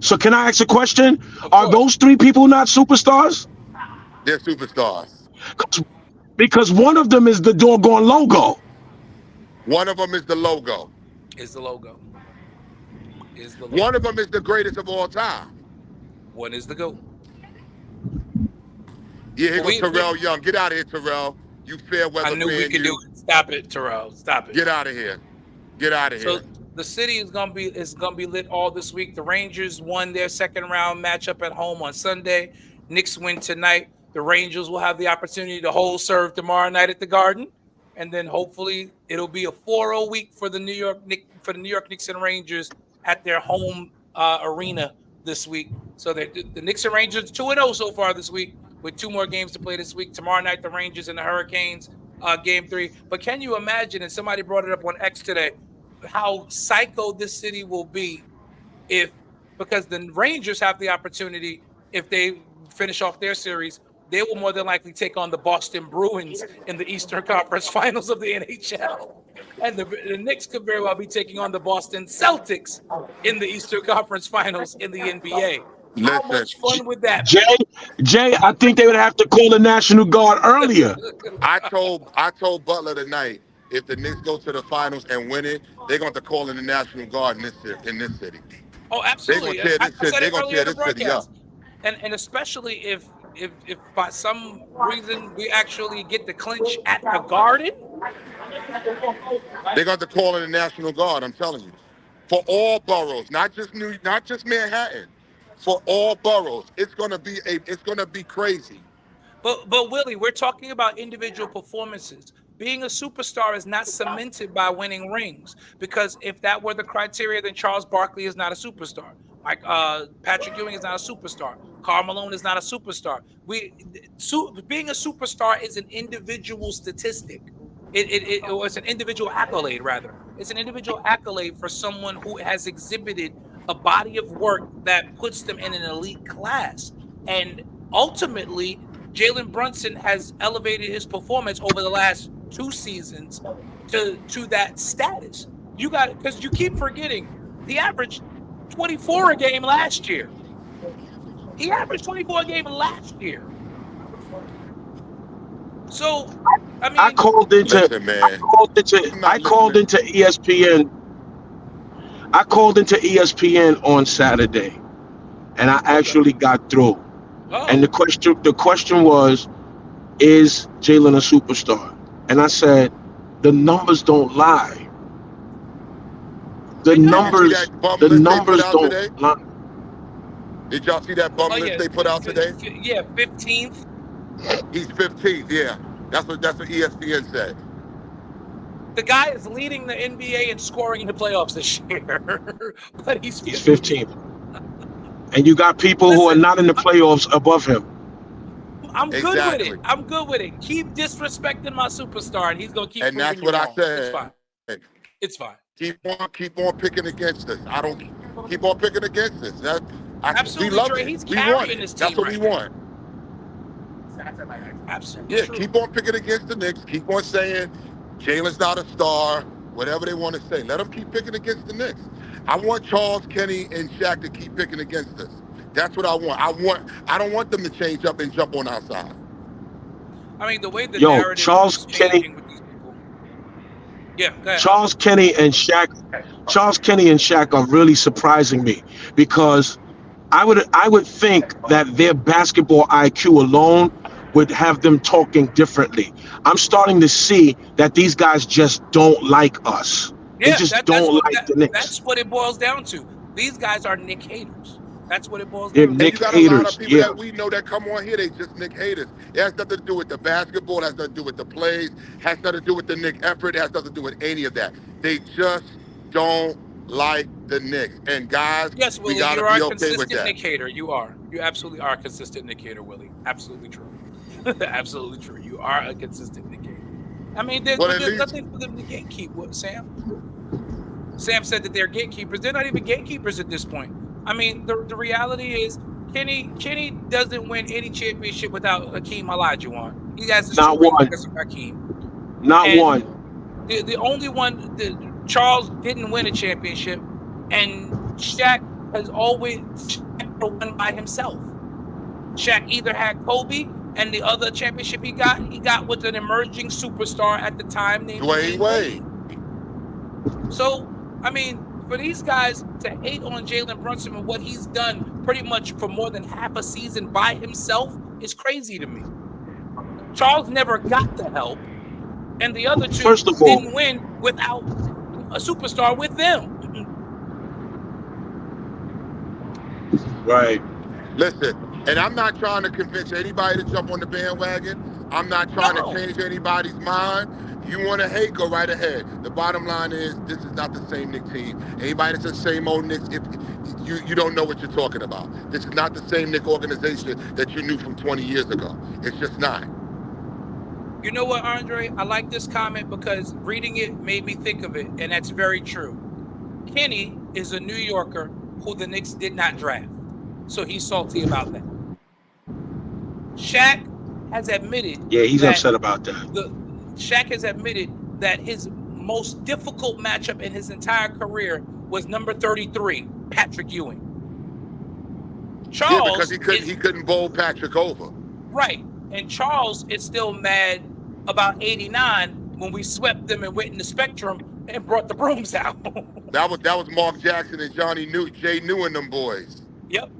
So can I ask a question? Are those 3 people not superstars? They're superstars. Because one of them is the doggone logo. One of them is the logo. Is the logo. One of them is the greatest of all time. One is the GOAT. Yeah, here goes Terrell Young. Get out of here, Terrell. You fair weather I knew we fan, could do it. Stop it, Terrell. Stop it. Get out of here. Get out of here. The city is gonna be lit all this week. The Rangers won their second round matchup at home on Sunday. Knicks win tonight. The Rangers will have the opportunity to hold serve tomorrow night at the Garden, and then hopefully it'll be a 4-0 week for the New York Knicks and Rangers at their home arena this week. So the Knicks and Rangers 2-0 so far this week, with 2 more games to play this week. Tomorrow night, the Rangers and the Hurricanes, game 3. But can you imagine? And somebody brought it up on X today, how psycho this city will be because the Rangers have the opportunity, if they finish off their series, they will more than likely take on the Boston Bruins in the Eastern Conference Finals of the NHL. And the Knicks could very well be taking on the Boston Celtics in the Eastern Conference Finals in the NBA. How much fun would that be? Jay, I think they would have to call the National Guard earlier. I told Butler tonight, if the Knicks go to the finals and win it, they're going to call in the National Guard in this city. Oh, absolutely. They're going to tear this city up. And especially if by some reason we actually get the clinch at the Garden, they're going to call in the National Guard. I'm telling you, for all boroughs, not just Manhattan, for all boroughs, it's going to be crazy. But Willie, we're talking about individual performances. Being a superstar is not cemented by winning rings, because if that were the criteria, then Charles Barkley is not a superstar. Patrick Ewing is not a superstar. Karl Malone is not a superstar. Being a superstar is an individual statistic. It's an individual accolade, rather. It's an individual accolade for someone who has exhibited a body of work that puts them in an elite class. And ultimately, Jalen Brunson has elevated his performance over the last 2 seasons to that status. Because you keep forgetting, he averaged 24 a game last year. So, I mean, I called into ESPN. I called into ESPN on Saturday, and I actually got through. Oh. And the question was, is Jalen a superstar? And I said, the numbers don't lie. The numbers don't lie. Did y'all see that bum list they put out today? Yeah, 15th. He's 15th. Yeah, that's what ESPN said. The guy is leading the NBA in scoring in the playoffs this year, but he's 15th. And you got people who are not in the playoffs above him. I'm good with it. Keep disrespecting my superstar, and he's gonna keep. And that's what I said. It's fine. Keep on picking against us. I don't keep on picking against us. Absolutely, we love Trey. it. He's we carrying want it. this team. That's what we want. Absolutely. Yeah, keep on picking against the Knicks. Keep on saying Jalen's not a star. Whatever they want to say, let them keep picking against the Knicks. I want Charles, Kenny, and Shaq to keep picking against us. That's what I want. I don't want them to change up and jump on our side. I mean, the way the narrative is changing with these people. Yeah, go ahead. Charles Kenny and Shaq are really surprising me, because I would think that their basketball IQ alone would have them talking differently. I'm starting to see that these guys just don't like us. Yeah, they just don't like the Knicks. That's what it boils down to. These guys are Knick haters. That's what it boils down to. Knick you got haters, a lot of people that we know that come on here, they just Knick haters. It has nothing to do with the basketball, it has nothing to do with the plays, has nothing to do with the Knick effort, it has nothing to do with any of that. They just don't like the Knicks. And guys, yes, Willie, we got to be okay with that. Knick hater. You are. You absolutely are a consistent Knick hater, Willie. Absolutely true. Absolutely true. You are a consistent Knick hater. I mean, there's nothing for them to gatekeep. What, Sam? Sam said that they're gatekeepers. They're not even gatekeepers at this point. I mean, the reality is, Kenny doesn't win any championship without Hakeem Olajuwon. He has not one. Hakeem. Not one. The only one, Charles didn't win a championship, and Shaq has always won by himself. Shaq either had Kobe, and the other championship he got with an emerging superstar at the time named Dwayne Wade. So, I mean, for these guys to hate on Jalen Brunson and what he's done pretty much for more than half a season by himself is crazy to me. Charles never got the help, and the other two didn't win without a superstar with them. Right. Listen, and I'm not trying to convince anybody to jump on the bandwagon. I'm not trying to No, change anybody's mind. You want to hate, go right ahead. The bottom line is, this is not the same Knicks team. Anybody that's the same old Knicks, if you don't know what you're talking about. This is not the same Knicks organization that you knew from 20 years ago. It's just not. you know what, Andre? I like this comment because reading it made me think of it, and that's very true. Kenny is a New Yorker who the Knicks did not draft, so he's salty about that. Shaq has admitted Yeah, he's that upset about that. Shaq has admitted that his most difficult matchup in his entire career was number 33, Patrick Ewing. Yeah, because Charles he couldn't bowl Patrick over. right, and Charles is still mad about 89 when we swept them and went in the Spectrum and brought the brooms out. That was Mark Jackson and Jay New and them boys. Yep.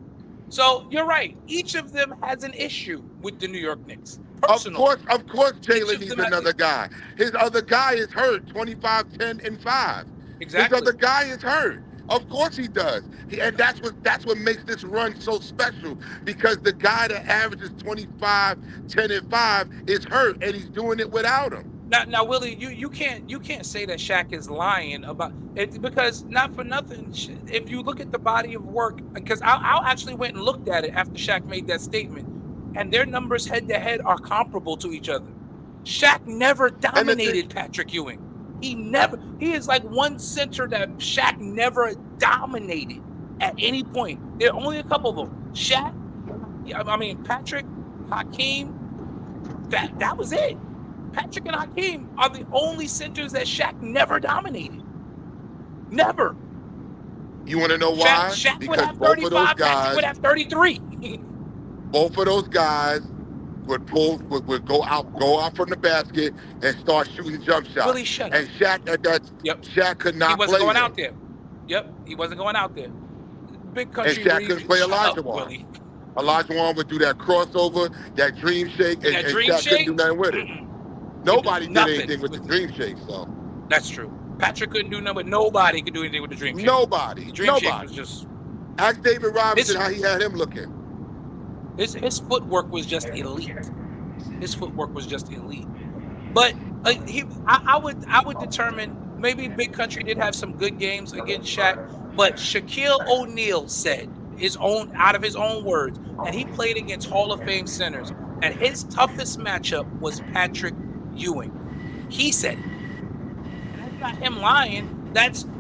So you're right. Each of them has an issue with the New York Knicks. Of Personally. course, Jalen of needs them has another guy. His other guy is hurt, 25, 10, and 5. Exactly. His other guy is hurt. Of course he does. And that's what makes this run so special, because the guy that averages 25, 10, and 5 is hurt, and he's doing it without him. Now, Willie, you can't say that Shaq is lying about it, because not for nothing. If you look at the body of work, because I actually went and looked at it after Shaq made that statement, and their numbers head to head are comparable to each other. Shaq never dominated Patrick Ewing. He is like one center that Shaq never dominated at any point. There are only a couple of them. Patrick, Hakeem, that was it. Patrick and Hakeem are the only centers that Shaq never dominated. Never. You want to know why? Shaq because would have both 35, of those guys, Patrick would have 33. both of those guys would go out from the basket and start shooting jump shots. Willie, shut and Shaq Shaq could not play. He wasn't going out there. Yep, he wasn't going out there. Big country. And Shaq couldn't play Olajuwon. Olajuwon would do that crossover, that dream shake, and Shaq couldn't do nothing with it. Nobody did anything with the dream shake, so. That's true. Patrick couldn't do nothing, but nobody could do anything with the dream shake. Nobody. The dream shake was just. Ask David Robinson how he had him looking. His footwork was just elite. But I would determine, maybe Big Country did have some good games against Shaq, but Shaquille O'Neal said out of his own words, and he played against Hall of Fame centers, and his toughest matchup was Patrick Ewing. He said it. That's not him lying.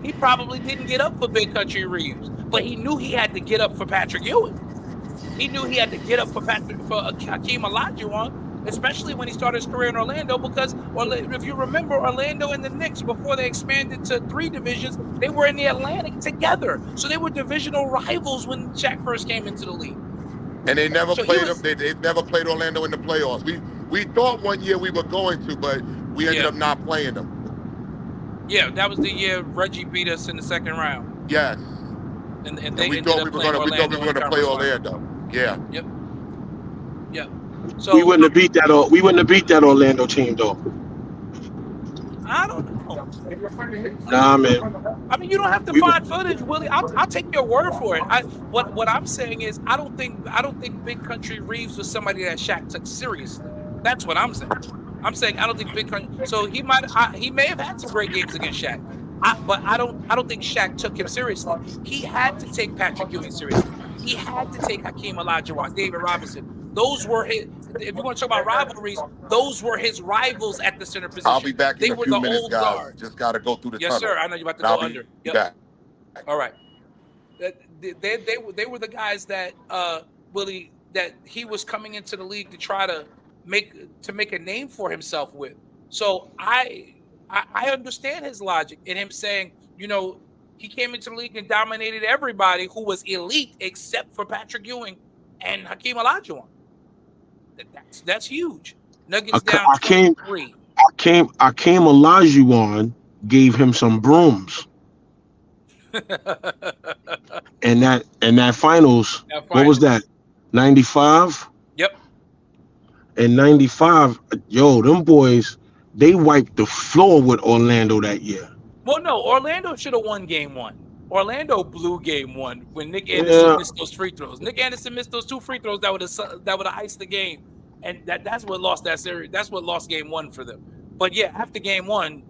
He probably didn't get up for Big Country Reeves, but he knew he had to get up for Patrick Ewing. He knew he had to get up for Hakeem Olajuwon, especially when he started his career in Orlando, because if you remember, Orlando and the Knicks, before they expanded to 3 divisions, they were in the Atlantic together. So they were divisional rivals when Shaq first came into the league. And they never played them. They've never played Orlando in the playoffs. We thought one year we were going to, but we ended up not playing them. Yeah, that was the year Reggie beat us in the second round. Yes. And we thought we were going to play Orlando. Yeah. Yep. So we wouldn't have beat that Orlando team though. I don't know. Nah, man. I mean, you don't have to find footage, Willie. I'll take your word for it. What I'm saying is, I don't think Big Country Reeves was somebody that Shaq took seriously. That's what I'm saying. I'm saying I don't think Big Country. So he may have had some great games against Shaq, but I don't think Shaq took him seriously. He had to take Patrick Ewing seriously. He had to take Hakeem Olajuwon, David Robinson. Those were his. If you want to talk about rivalries, those were his rivals at the center position. I'll be back in a few minutes, guys. Guard. Just got to go through the tunnel. Yes, sir. I know you're about to go under. Yep. Back. All right. They were the guys that Willie, that he was coming into the league to try to make a name for himself with. So I understand his logic in him saying, he came into the league and dominated everybody who was elite except for Patrick Ewing and Hakeem Olajuwon. That's huge. Nuggets down 23. Hakeem Olajuwon gave him some brooms. and that finals, what was that? 95? Yep. In 95, them boys, they wiped the floor with Orlando that year. Well, no, Orlando should have won game 1. Orlando blew game one when Nick Anderson Yeah, missed those free throws. Nick Anderson missed those 2 free throws that would have iced the game, and that's what lost that series. That's what lost game one for them. But yeah, after game one,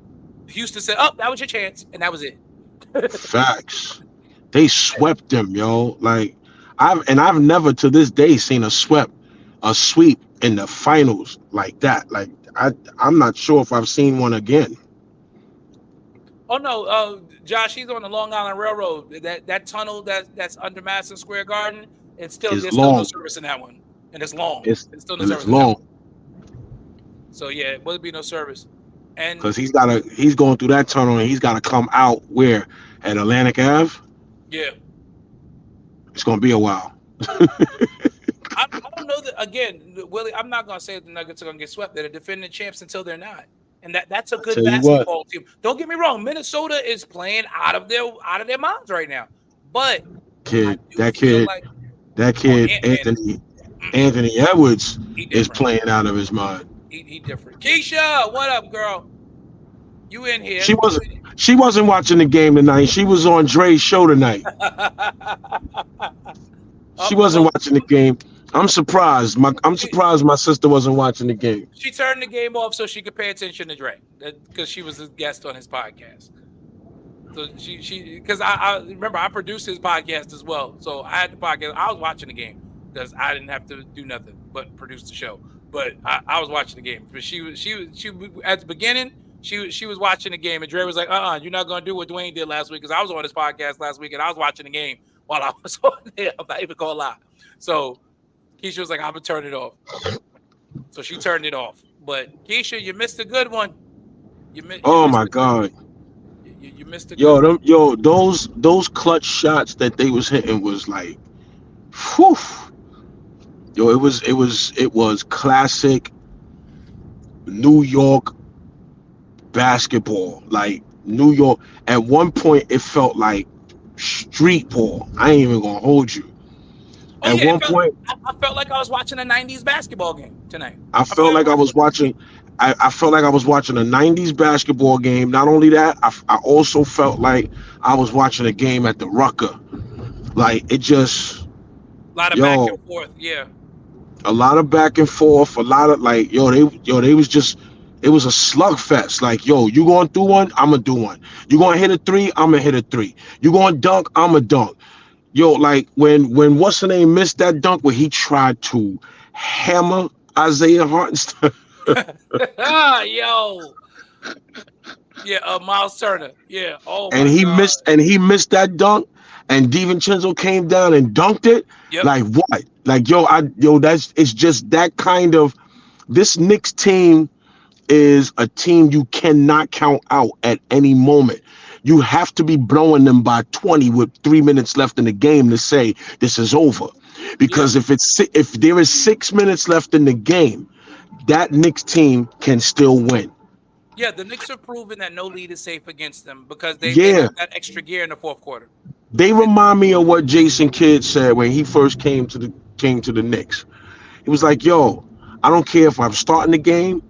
Houston said, "Oh, that was your chance," and that was it. facts. They swept them, yo. Like I've never to this day seen a sweep in the finals like that. Like I'm not sure if I've seen one again. Oh no, Josh, he's on the Long Island Railroad. That tunnel that's under Madison Square Garden. There's still no Long. service in that one, and it's long. It's There's still no and service it's in that long one. So yeah, it would be no service. And because he's going through that tunnel and he's gotta come out where at Atlantic Ave. yeah, It's gonna be a while. I don't know that again, Willie. I'm not gonna say the Nuggets are gonna get swept. They're the defending champs until they're not, and that's a good Tell you what. basketball team. Don't get me wrong. Minnesota is playing out of their minds right now, but I do feel like Anthony Edwards he is different. playing out of his mind. He different. Keisha, what up, girl? You in here? She wasn't watching the game tonight. She was on Dre's show tonight. She wasn't watching the game. I'm surprised. I'm surprised my sister wasn't watching the game. She turned the game off so she could pay attention to Dre because she was a guest on his podcast. So she because I remember I produced his podcast as well. So I had the podcast. I was watching the game because I didn't have to do nothing but produce the show. But I was watching the game. But she was at the beginning. She was watching the game, and Dre was like, you're not gonna do what Dwayne did last week because I was on his podcast last week and I was watching the game while I was on there. I'm not even gonna lie. So Keisha was like, I'm gonna turn it off. So she turned it off. But Keisha, you missed a good one. Oh my God. You missed a good one. Those clutch shots that they was hitting was like, whew. Yo, it was classic New York basketball. Like New York. At one point, it felt like street ball. I ain't even gonna hold you. I felt like I was watching a '90s basketball game tonight. I felt like I was watching a '90s basketball game. Not only that, I also felt like I was watching a game at the Rucker. Like it just a lot of back and forth. Yeah. A lot of back and forth. A lot of like they was just. It was a slugfest. Like, yo, you going through one? I'm going to do one. You going to hit a three? I'm going to hit a three. You going to dunk? I'm going to dunk. Yo, like, when what's the name missed that dunk where he tried to hammer Isaiah Hartenstein? Yo. Yeah, Miles Turner. Yeah. Oh, and he missed that dunk, and DiVincenzo came down and dunked it. Yep. Like, what? Like, it's just that kind of, this Knicks team is a team you cannot count out at any moment. You have to be blowing them by 20 with 3 minutes left in the game to say this is over. Because if there is 6 minutes left in the game, that Knicks team can still win. Yeah, the Knicks have proven that no lead is safe against them because they have that extra gear in the fourth quarter. They remind me of what Jason Kidd said when he first came to the Knicks. He was like, yo, I don't care if I'm starting the game.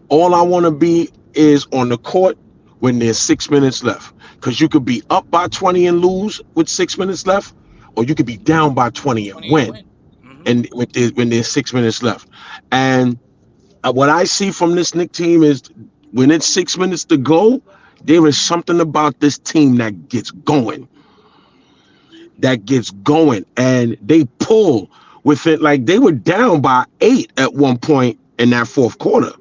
All I want to be is on the court when there's 6 minutes left. Because you could be up by 20 and lose with 6 minutes left, or you could be down by 20 and win. Mm-hmm. And when there's 6 minutes left. And what I see from this Knicks team is when it's 6 minutes to go, there is something about this team that gets going. And they pull with it. Like they were down by 8 at one point in that fourth quarter.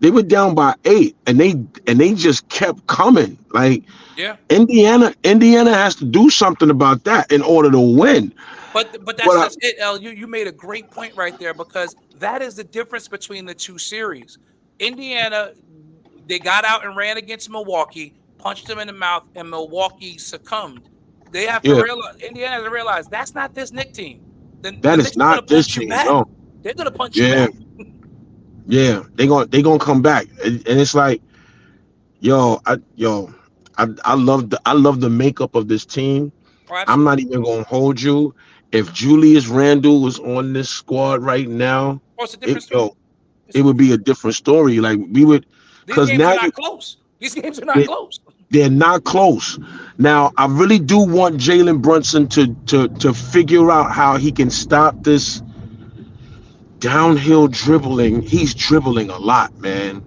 They were down by 8, and they just kept coming. Like, Indiana has to do something about that in order to win. But that's it, El. You made a great point right there because that is the difference between the two series. Indiana, they got out and ran against Milwaukee, punched them in the mouth, and Milwaukee succumbed. They have to realize Indiana has to realize that's not this Knicks team. That is not this team. No, they're gonna punch you back. Yeah, they gonna come back, and it's like, I love the makeup of this team. Oh, I'm not even gonna hold you. If Julius Randle was on this squad right now, it's a different story. It would be a different story. Like we would, because now not close. These games are not close. They're not close. Now, I really do want Jalen Brunson to figure out how he can stop this downhill dribbling. He's dribbling a lot, man.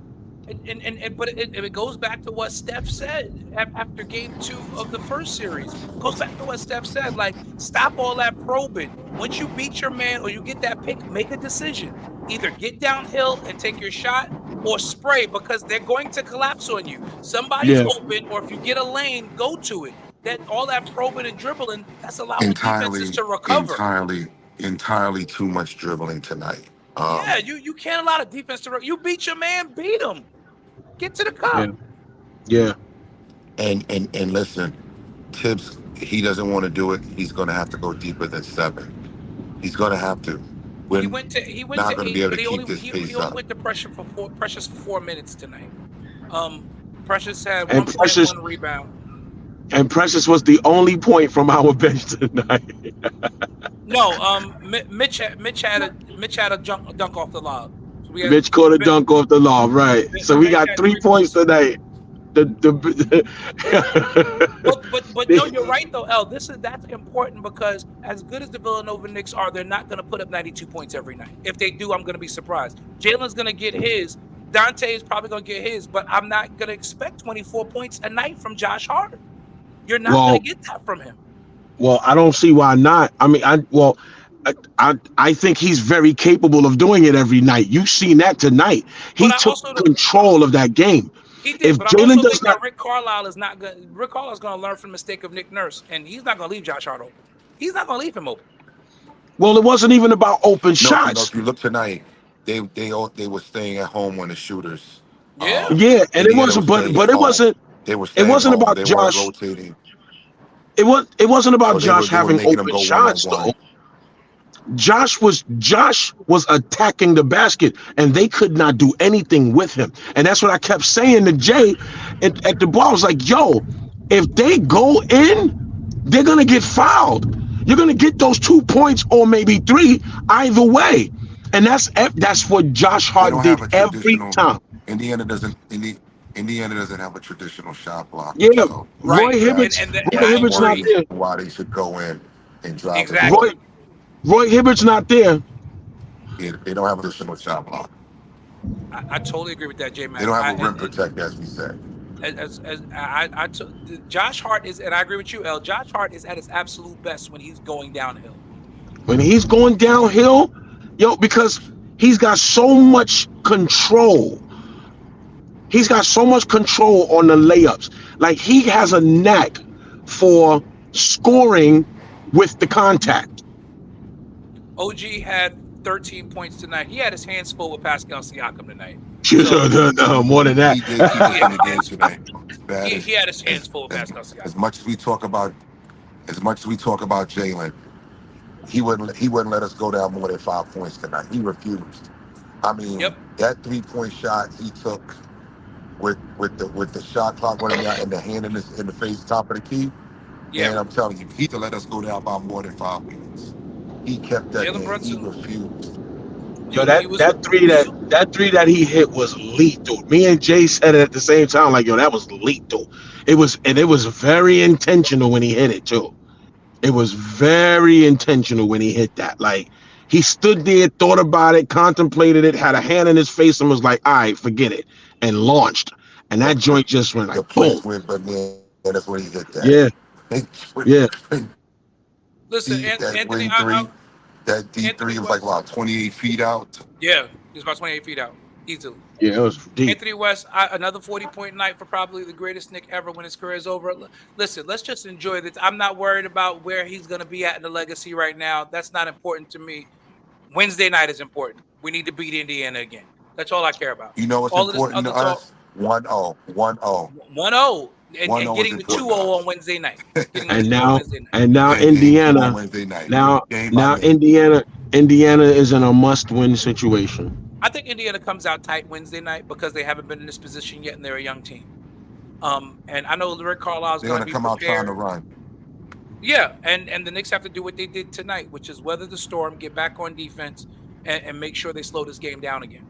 But it goes back to what Steph said after game 2 of the first series. Goes back to what Steph said, like, stop all that probing. Once you beat your man or you get that pick, make a decision. Either get downhill and take your shot or spray, because they're going to collapse on you. Somebody's Yeah. open, or if you get a lane, go to it. That all that probing and dribbling, that's allowing defenses to recover. Entirely too much dribbling tonight. Yeah, you can't allow the defense to you beat your man, beat him. Get to the cup. Yeah. And listen, Tibbs, he doesn't want to do it. He's going to have to go deeper than 7. He's going to have to. He went to 8, not going to be able but to keep this pace he only up. went to Precious for 4 minutes tonight. Precious had And 1 point, Precious- 1 rebound. And Precious was the only point from our bench tonight. No, Mitch had a dunk off the lob. So we had, Mitch caught a dunk off the lob, right? So we got 3 points tonight. But no, you're right though, L. That's important, because as good as the Villanova Knicks are, they're not going to put up 92 points every night. If they do, I'm going to be surprised. Jalen's going to get his. Dante is probably going to get his, but I'm not going to expect 24 points a night from Josh Hart. You're not going to get that from him. Well, I don't see why not. I mean, I think he's very capable of doing it every night. You've seen that tonight. He took control of that game. He did, If but Jalen I also does think not, that Rick Carlisle is not good. Rick Carlisle is going to learn from the mistake of Nick Nurse, and he's not going to leave Josh Hart open. He's not going to leave him open. well, it wasn't even about open shots. If you look tonight, they were staying at home on the shooters. Yeah, and it wasn't. But it wasn't. They were. It wasn't about they Josh. Rotating. It wasn't about So Josh having open shots though. Josh was attacking the basket, and they could not do anything with him. And that's what I kept saying to Jay at the bar. I was like, yo, if they go in, they're gonna get fouled. You're gonna get those 2 points or maybe 3 either way. And that's what Josh Hart did every time. Indiana doesn't have a traditional shot block. Yeah, so Roy Hibbert's not there. Why they should go in and drive exactly. Roy Hibbert's not there. They don't have a traditional shot block. I totally agree with that, J-Man. They don't have a rim protector, as we said. Josh Hart is, and I agree with you, L. Josh Hart is at his absolute best when he's going downhill. When he's going downhill, because he's got so much control. He's got so much control on the layups. Like, he has a knack for scoring with the contact. OG had 13 points tonight. He had his hands full with Pascal Siakam tonight. No, more than that. He did keep us in the game today. He had his hands full with Pascal Siakam. As much as we talk about Jalen, he wouldn't let us go down more than 5 points tonight. He refused. I mean, that 3-point shot he took with the shot clock running out and the hand in the face, top of the key. Yeah, and I'm telling you, he to let us go down by more than 5 minutes. He kept that. He refused. Yo, that three that he hit was lethal. Me and Jay said it at the same time, like, yo, that was lethal. It was very intentional when he hit it too. It was very intentional when he hit that. Like, he stood there, thought about it, contemplated it, had a hand in his face, and was like, all right, forget it, and launched. And that joint just went like, boom. Went, but man, that's where he hit that. Yeah. Listen, Anthony, that D3 was like, wow, 28 feet out. Yeah, it was about 28 feet out, easily. Yeah, it was deep. Anthony West, another 40-point night for probably the greatest Knick ever when his career is over. Listen, let's just enjoy this. I'm not worried about where he's going to be at in the legacy right now. That's not important to me. Wednesday night is important. We need to beat Indiana again. That's all I care about. You know what's important to us? 1-0. 1-0. And getting the 2-0 on Wednesday night. And now Indiana. Now Indiana is in a must-win situation. I think Indiana comes out tight Wednesday night because they haven't been in this position yet, and they're a young team. And I know Rick Carlisle is going to come out trying to run. Yeah, and the Knicks have to do what they did tonight, which is weather the storm, get back on defense, and make sure they slow this game down again.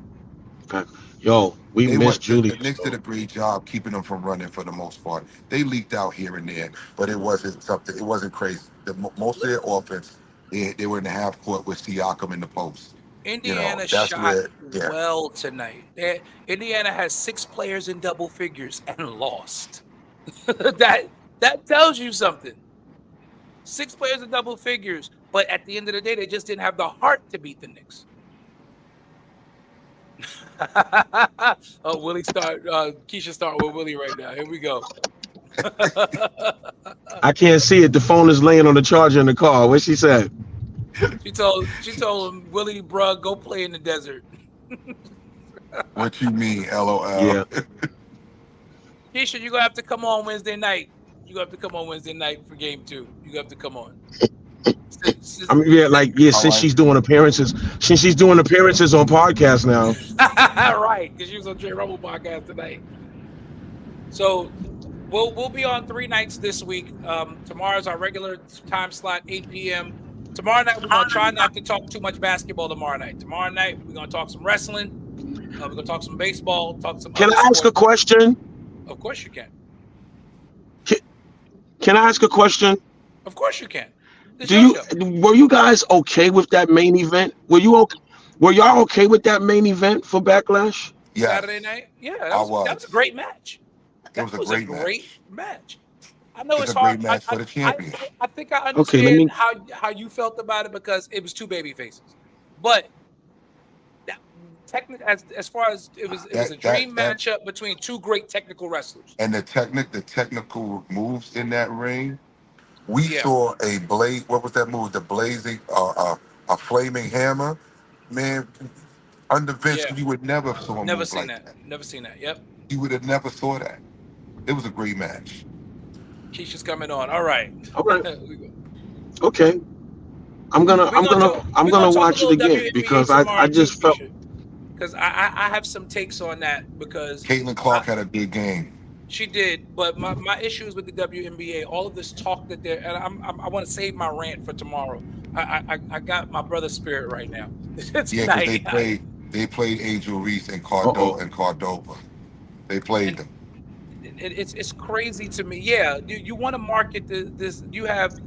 Yo, we They missed went. The Julius. Knicks did a great job keeping them from running for the most part. They leaked out here and there, but it wasn't something. It wasn't crazy. Most of their offense, they were in the half court with Siakam in the post. Indiana That's shot where. Yeah. well tonight. Indiana has 6 players in double figures and lost. that tells you something. 6 players in double figures, but at the end of the day, they just didn't have the heart to beat the Knicks. Oh, Willie start. Keisha start with Willie right now. Here we go. I can't see it. The phone is laying on the charger in the car. What she said? She told him, Willie, bruh, go play in the desert. What you mean, LOL? Yeah. Keisha, you're gonna have to come on Wednesday night. You have to come on Wednesday night for game 2. You have to come on. I mean, since she's doing appearances on podcasts now. Right, because she was on Jay Rumble podcast tonight. So we'll be on 3 nights this week. Tomorrow's our regular time slot, 8 p.m. Tomorrow night we're gonna try not to talk too much basketball. Tomorrow night we're gonna talk some wrestling. We're gonna talk some baseball. Talk some. Can I ask a question? Of course you can. Can I ask a question? Of course you can. Were you guys okay with that main event? Were y'all okay with that main event for Backlash? Yes. Saturday night? Yeah, that was a great match. It was a great match. I know it's a hard. great match for the champion. I think I understand Okay, how you felt about it because it was 2 baby faces. But technically, as far as it was a dream matchup between 2 great technical wrestlers. And the technical moves in that ring. We saw a blade. What was that move? The blazing, a flaming hammer. Man, under Vince, you would never saw a move like that. Never seen that. Yep. You would have never saw that. It was a great match. Keisha's coming on. All right. Okay. I'm gonna watch it again because I just felt. Because I have some takes on that because Caitlin Clark had a big game. She did, but my issues with the WNBA, all of this talk that they're, and I want to save my rant for tomorrow. I got my brother's spirit right now. Because they played Angel Reese and Cordova. They played them. It's crazy to me. Yeah, you want to market this. You have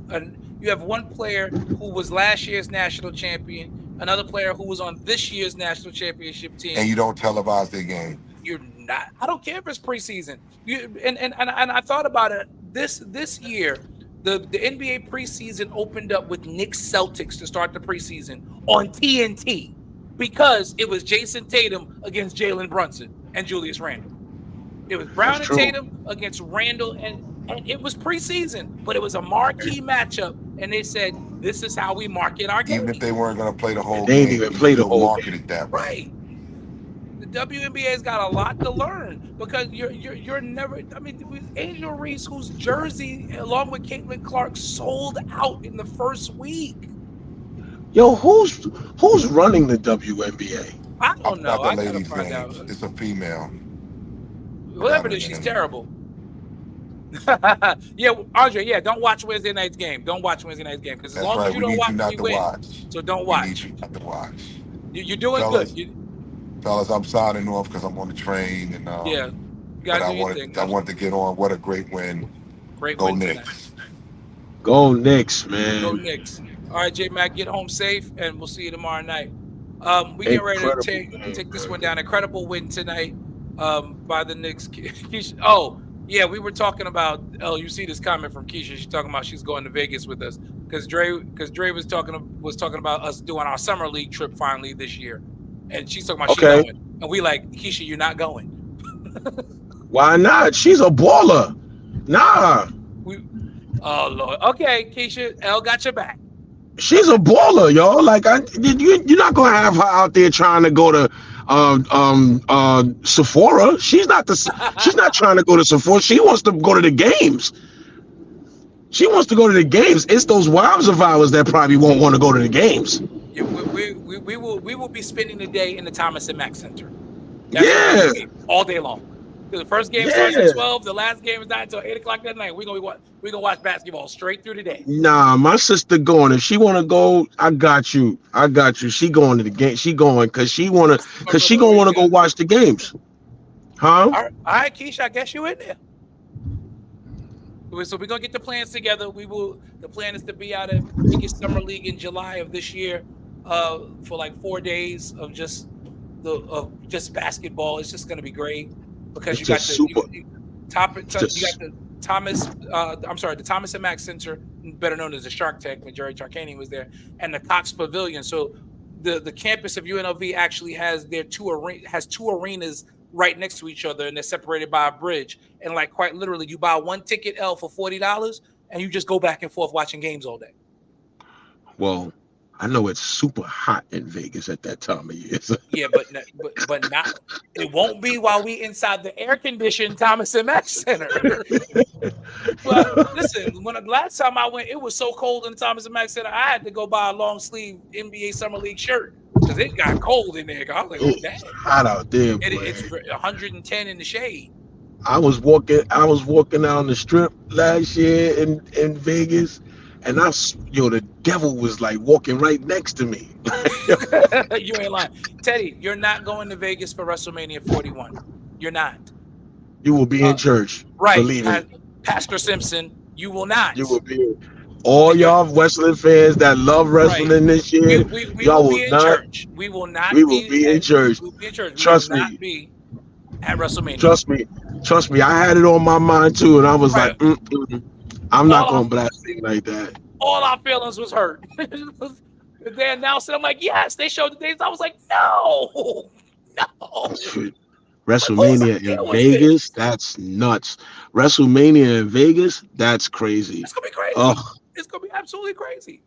one player who was last year's national champion, another player who was on this year's national championship team, and you don't televise their game. You're not. I don't care if it's preseason. And I thought about it this year. The NBA preseason opened up with Knicks Celtics to start the preseason on TNT because it was Jason Tatum against Jalen Brunson and Julius Randle. It was Brown and Tatum against Randle, and it was preseason, but it was a marquee matchup. And they said, "This is how we market our game." Even if they weren't going to play the whole game, they didn't even play the whole marketed that way. Right. The WNBA's got a lot to learn because you're never. I mean, Angel Reese, whose jersey along with Caitlin Clark sold out in the first week. Yo, who's running the WNBA? I don't know. I gotta find out. It's a female. Whatever it is, she's terrible. Yeah, Andre. Yeah, don't watch Wednesday night's game. Don't watch Wednesday night's game because as long as you don't watch, we win. So don't watch. We need you not to watch. You're doing good. Fellas, I'm signing off because I'm on the train and yeah. But I wanted to get on. What a great win! Great Go win Knicks! Tonight. Go Knicks, man! Go Knicks! All right, J Mac, get home safe, and we'll see you tomorrow night. We get ready to take this one down. Incredible win tonight by the Knicks. Oh yeah, we were talking about. Oh, you see this comment from Keisha? She's talking about she's going to Vegas with us because Dre was talking about us doing our summer league trip finally this year. And she's talking about she's going. And we like, Keisha, you're not going. Why not? She's a baller. Nah. Oh, Lord. Okay, Keisha, L got your back. She's a baller, y'all. Like, you're not going to have her out there trying to go to Sephora. She's not trying to go to Sephora. She wants to go to the games. She wants to go to the games. It's those wives of ours that probably won't want to go to the games. Yeah, we will be spending the day in the Thomas and Mack Center. That's all day long. The first game starts at Yeah. 12. The last game is not until 8 o'clock that night. We gonna watch basketball straight through the day. Nah, my sister going. If she wanna go, I got you. I got you. She going to the game. She going My cause she brother gonna always wanna go got it. watch the games. Huh? All right, Keisha, I guess you in there. So we're gonna get the plans together. The plan is to be out at biggest summer league in July of this year, for like 4 days of just basketball. It's just gonna be great because It's you got just super. you got Just the Thomas. I'm sorry, the Thomas and Mack Center, better known as the Shark Tank, when Jerry Tarkanian was there, and the Cox Pavilion. So the campus of UNLV actually has two arenas right next to each other, and they're separated by a bridge. And like quite literally, you buy one ticket L for $40, and you just go back and forth watching games all day. well, I know it's super hot in Vegas at that time of year. So Yeah, but not. It won't be while we inside the air conditioned Thomas and Mack Center. But listen, when the last time I went, it was so cold in the Thomas and Mack Center, I had to go buy a long sleeve NBA Summer League shirt because it got cold in there. I was like, oh, it's damn. hot out there, It's boy. 110 in the shade. I was walking down the strip last year in Vegas, and the devil was like walking right next to me. You ain't lying. Teddy, you're not going to Vegas for WrestleMania 41. You're not. You will be in church. Right. Believe it. Pastor Simpson, you will not. You will be. All y'all wrestling fans that love wrestling this year, We y'all will will be in not. church. We will not We will be in church. We will be in church. Trust we will not me. be at WrestleMania. Trust me. I had it on my mind too, and I was Right. like, I'm not All gonna blaspheme like that. All our feelings was hurt. They announced it. I'm like, yes, they showed the dates. I was like, no. WrestleMania in Vegas, that's nuts. WrestleMania in Vegas, that's crazy. It's gonna be crazy. Oh, It's gonna be absolutely crazy.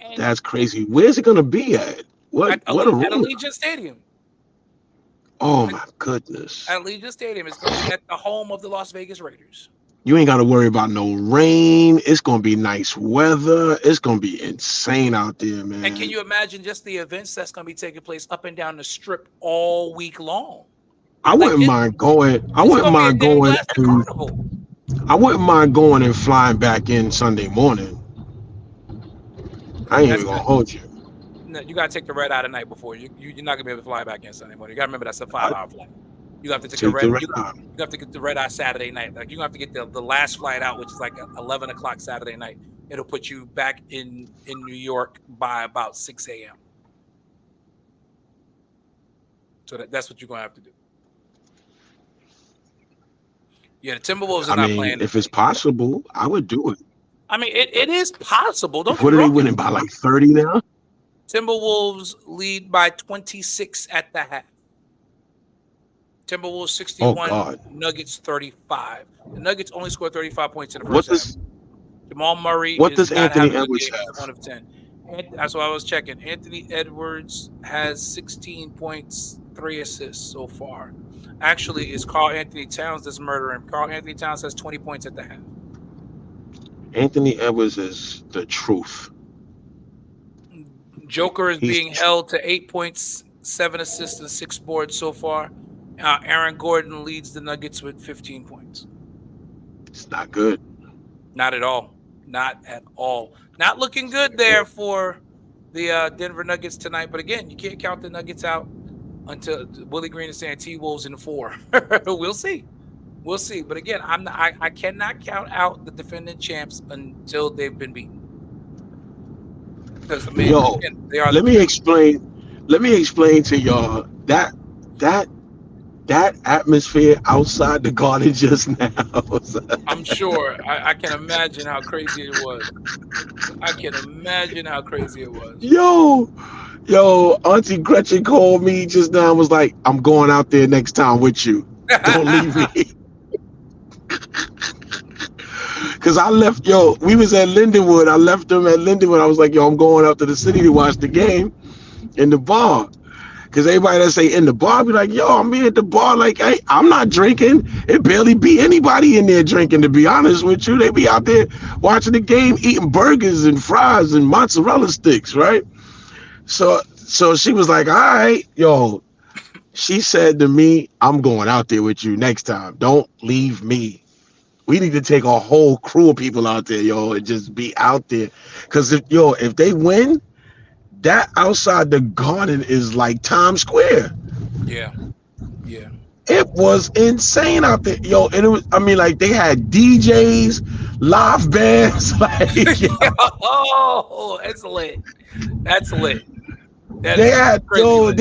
And that's crazy. Where's it gonna be at? What at arena? Allegiant Stadium. Oh my goodness. At Allegiant Stadium. It's gonna be at the home of the Las Vegas Raiders. You ain't got to worry about no rain. It's gonna be nice weather. It's gonna be insane out there, man. And can you imagine just the events that's gonna be taking place up and down the strip all week long? I wouldn't mind going. I wouldn't mind going. I wouldn't mind going and flying back in Sunday morning. I ain't even gonna hold you. No, you gotta take the red eye tonight before you're not gonna be able to fly back in Sunday morning. You gotta remember that's a 5-hour flight. You have to take the red eye. You have to get the red eye Saturday night. Like you have to get the last flight out, which is like 11 o'clock Saturday night. It'll put you back in New York by about 6 a.m. So that's what you're gonna have to do. Yeah, the Timberwolves are not playing. If it's possible, I would do it. I mean, it is possible. Don't What are they winning by, like 30 now? Timberwolves lead by 26 at the half. Timberwolves 61, Nuggets 35. The Nuggets only scored 35 points in the first half. Jamal Murray. What does Anthony Edwards have? 1 of 10. That's what I was checking. Anthony Edwards has 16 points, 3 assists so far. Actually, it's Karl Anthony Towns that's murdering. Karl Anthony Towns has 20 points at the half. Anthony Edwards is the truth. Joker is being held to 8 points, 7 assists, and 6 boards so far. Aaron Gordon leads the Nuggets with 15 points. It's not good. Not at all. Not at all. Not looking good there for the Denver Nuggets tonight. But again, you can't count the Nuggets out until Willie Green is saying T-Wolves in 4. We'll see. We'll see. But again, I cannot count out the defending champs until they've been beaten. Because again, they are. Let me explain to y'all that atmosphere outside the Garden just now. I'm sure. I can imagine how crazy it was. I can imagine how crazy it was. Yo, Auntie Gretchen called me just now and was like, I'm going out there next time with you. Don't leave me. Because I left, we was at Lindenwood. I left them at Lindenwood. I was like, I'm going up to the city to watch the game in the bar. Because everybody that say in the bar be like, I'm here at the bar. Like, hey, I'm not drinking. It barely be anybody in there drinking, to be honest with you. They be out there watching the game, eating burgers and fries and mozzarella sticks, right? So she was like, all right, She said to me, "I'm going out there with you next time. Don't leave me. We need to take a whole crew of people out there, yo, and just be out there. Cause if they win, that outside the garden is like Times Square. Yeah, yeah. It was insane out there, yo. And it was, I mean, like they had DJs, live bands, like yo, Oh, that's lit. That's lit. That they is had crazy lit.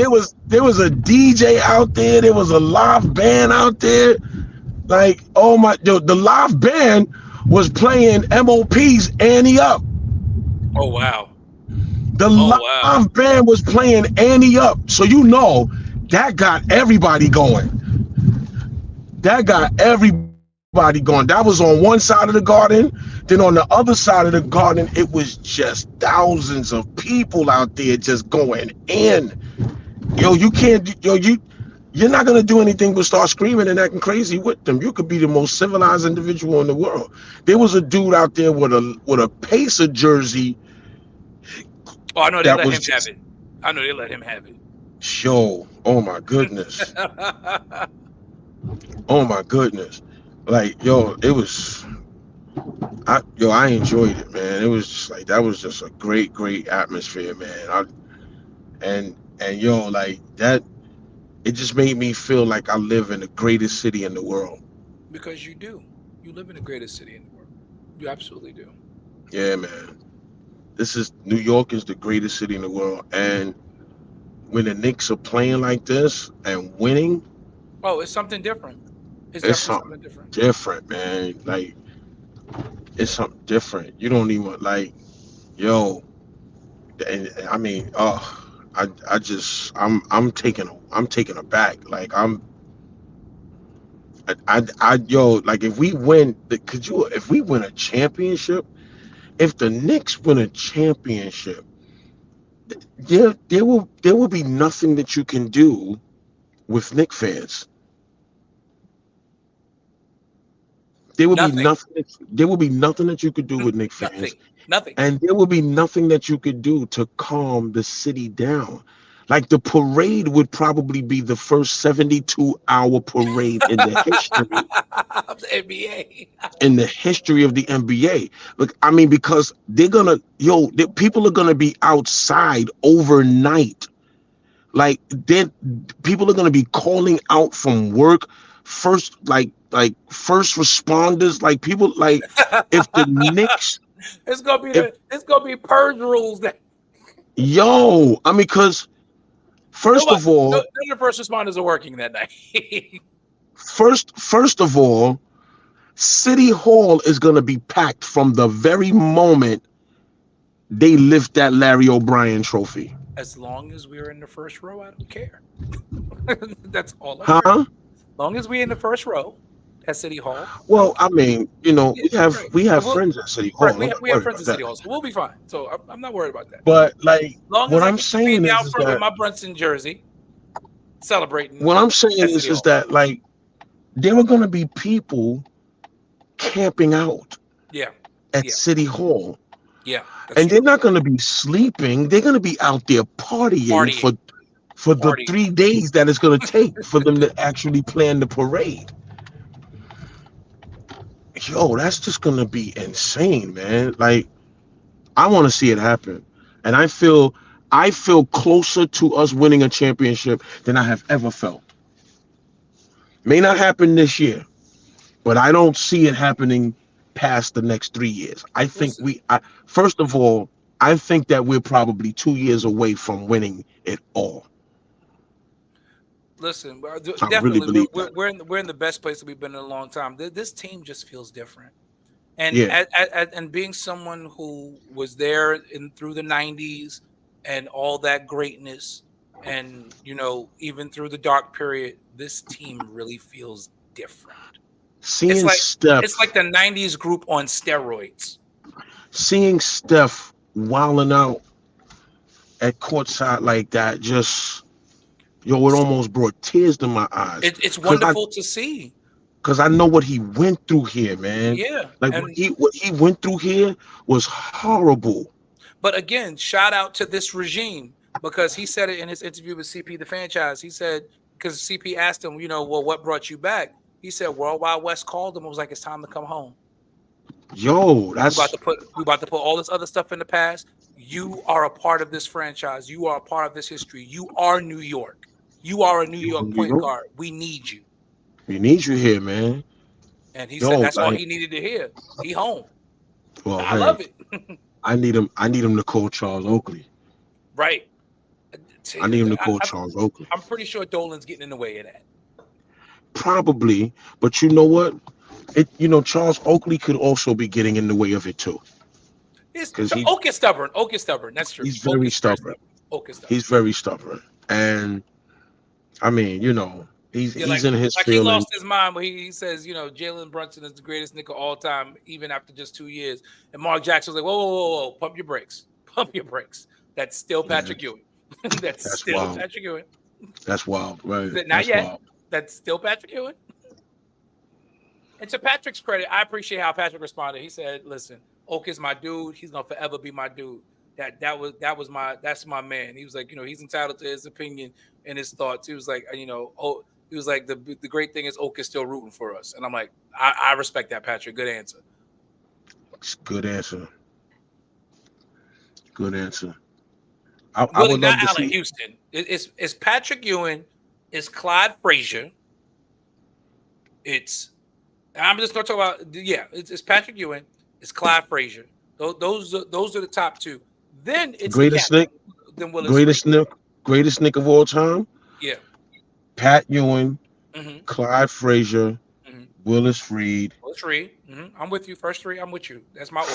there was a DJ out there, there was a live band out there. Like, oh my, yo, the live band was playing MOP's Annie Up. Oh wow. The Oh wow. live band was playing Annie Up. So that got everybody going. That got everybody going. That was on one side of the garden. Then on the other side of the garden, it was just thousands of people out there just going in. Yo, you can't, yo, you're not gonna do anything but start screaming and acting crazy with them. You could be the most civilized individual in the world. There was a dude out there with a Pacer jersey Oh, I know they that let was him have just it. I know they let him have it. show. Oh my goodness. Oh my goodness. Like, yo, it was I enjoyed it, man. It was just like that was just a great atmosphere, man. And yo, like that, it just made me feel like I live in the greatest city in the world. Because you do. You live in the greatest city in the world. You absolutely do. Yeah, man. New York is the greatest city in the world. And when the Knicks are playing like this and winning, Oh, it's something different. It's it's definitely something something different. different, man. Like it's something different. You don't even like, yo, and I mean, I'm taken aback. Like yo, like if we win, if we win a championship, if the Knicks win a championship, there will be nothing that you can do with Knicks fans. Nothing. There will be nothing that you could do with Knicks fans, Nothing. Nothing. and there will be nothing that you could do to calm the city down. Like the parade would probably be the first 72-hour parade Of the NBA. in the history of the NBA. Look, I mean, because people are gonna be outside overnight. Like people are gonna be calling out from work, first responders, like people like if the Knicks, if It's gonna be purge rules that I mean, because first nobody of all, none of the first responders are working that night. first of all, City Hall is gonna be packed from the very moment they lift that Larry O'Brien trophy. As long as we're in the first row, I don't care. That's all I worry. Huh? As long as we're in the first row at City Hall, I Well, don't care. I mean, Yeah, right. we have We'll, friends at City Hall. right. I'm not We have worried friends about at that. City Hall, so we'll be fine. So I'm not worried about that. But like, As long as what I I'm get the baby saying out is front with that my Brunson jersey, celebrating what I'm saying at City is Hall. that like there are gonna be people camping out Yeah, at yeah, City Hall, yeah. That's and they're true. not gonna be sleeping. They're gonna be out there partying Partying, for the partying. 3 days that it's gonna take for them to actually plan the parade. Yo, that's just gonna be insane, man. Like I want to see it happen, and I feel closer to us winning a championship than I have ever felt. May not happen this year, but I don't see it happening past the next 3 years. Listen, First of all, I think that we're probably 2 years away from winning it all. listen. I really Definitely, believe that. we're in the best place that we've been in a long time. This team just feels different. And Yeah. and being someone who was there in through the '90s and all that greatness, and even through the dark period, this team really feels different. It's Seeing like it's Steph, like the '90s group on steroids. seeing Steph wilding out at courtside like that, just it almost brought tears to my eyes It's because I wonderful to see. because I know what he went through here, man. Yeah, Like and what he went through here was horrible. but again, shout out to this regime because he said it in his interview with CP the franchise. He said because CP asked him, well, what brought you back? He said World Wide West called him and was like, it's time to come home. Yo, We about to put all this other stuff in the past. You are a part of this franchise. You are a part of this history. You are New York. You are a New York point guard. We need you. We need you here, man. And he said Yo, that's all he needed to hear. He home. Well, I love it. I need him to call Charles Oakley. Right. I need him to call Charles Oakley. I'm pretty sure Dolan's getting in the way of that. Probably, but you know what? Charles Oakley could also be getting in the way of it too. Because Oak is stubborn. Oak is stubborn. That's true. He's very stubborn. Oak is stubborn. He's very stubborn, and I mean, he's in his feelings. He lost his mind when he says, Jalen Brunson is the greatest nigga of all time, even after just 2 years. And Mark Jackson was like, whoa, pump your brakes. Pump your brakes. That's still Patrick Ewing. That's still wild. Patrick Ewing. That's wild, right? Not yet. Wild. That's still Patrick Ewing. And to Patrick's credit, I appreciate how Patrick responded. He said, listen, Oak is my dude. He's gonna forever be my dude. That's my man. He was like, he's entitled to his opinion and his thoughts. He was like, he was like, the great thing is Oak is still rooting for us. And I'm like, I respect that, Patrick. Good answer. Good answer. Good answer. I would love to see Houston. It's Patrick Ewing. It's Clyde Frazier. I'm just gonna talk about it's Patrick Ewing. It's Clyde Frazier. Those are the top two. Then it's greatest Nick. Then Willis greatest Nick of all time. Yeah. Pat Ewing, Clyde Frazier, Willis Reed. Willis Reed. I'm with you. First three. I'm with you. That's my order.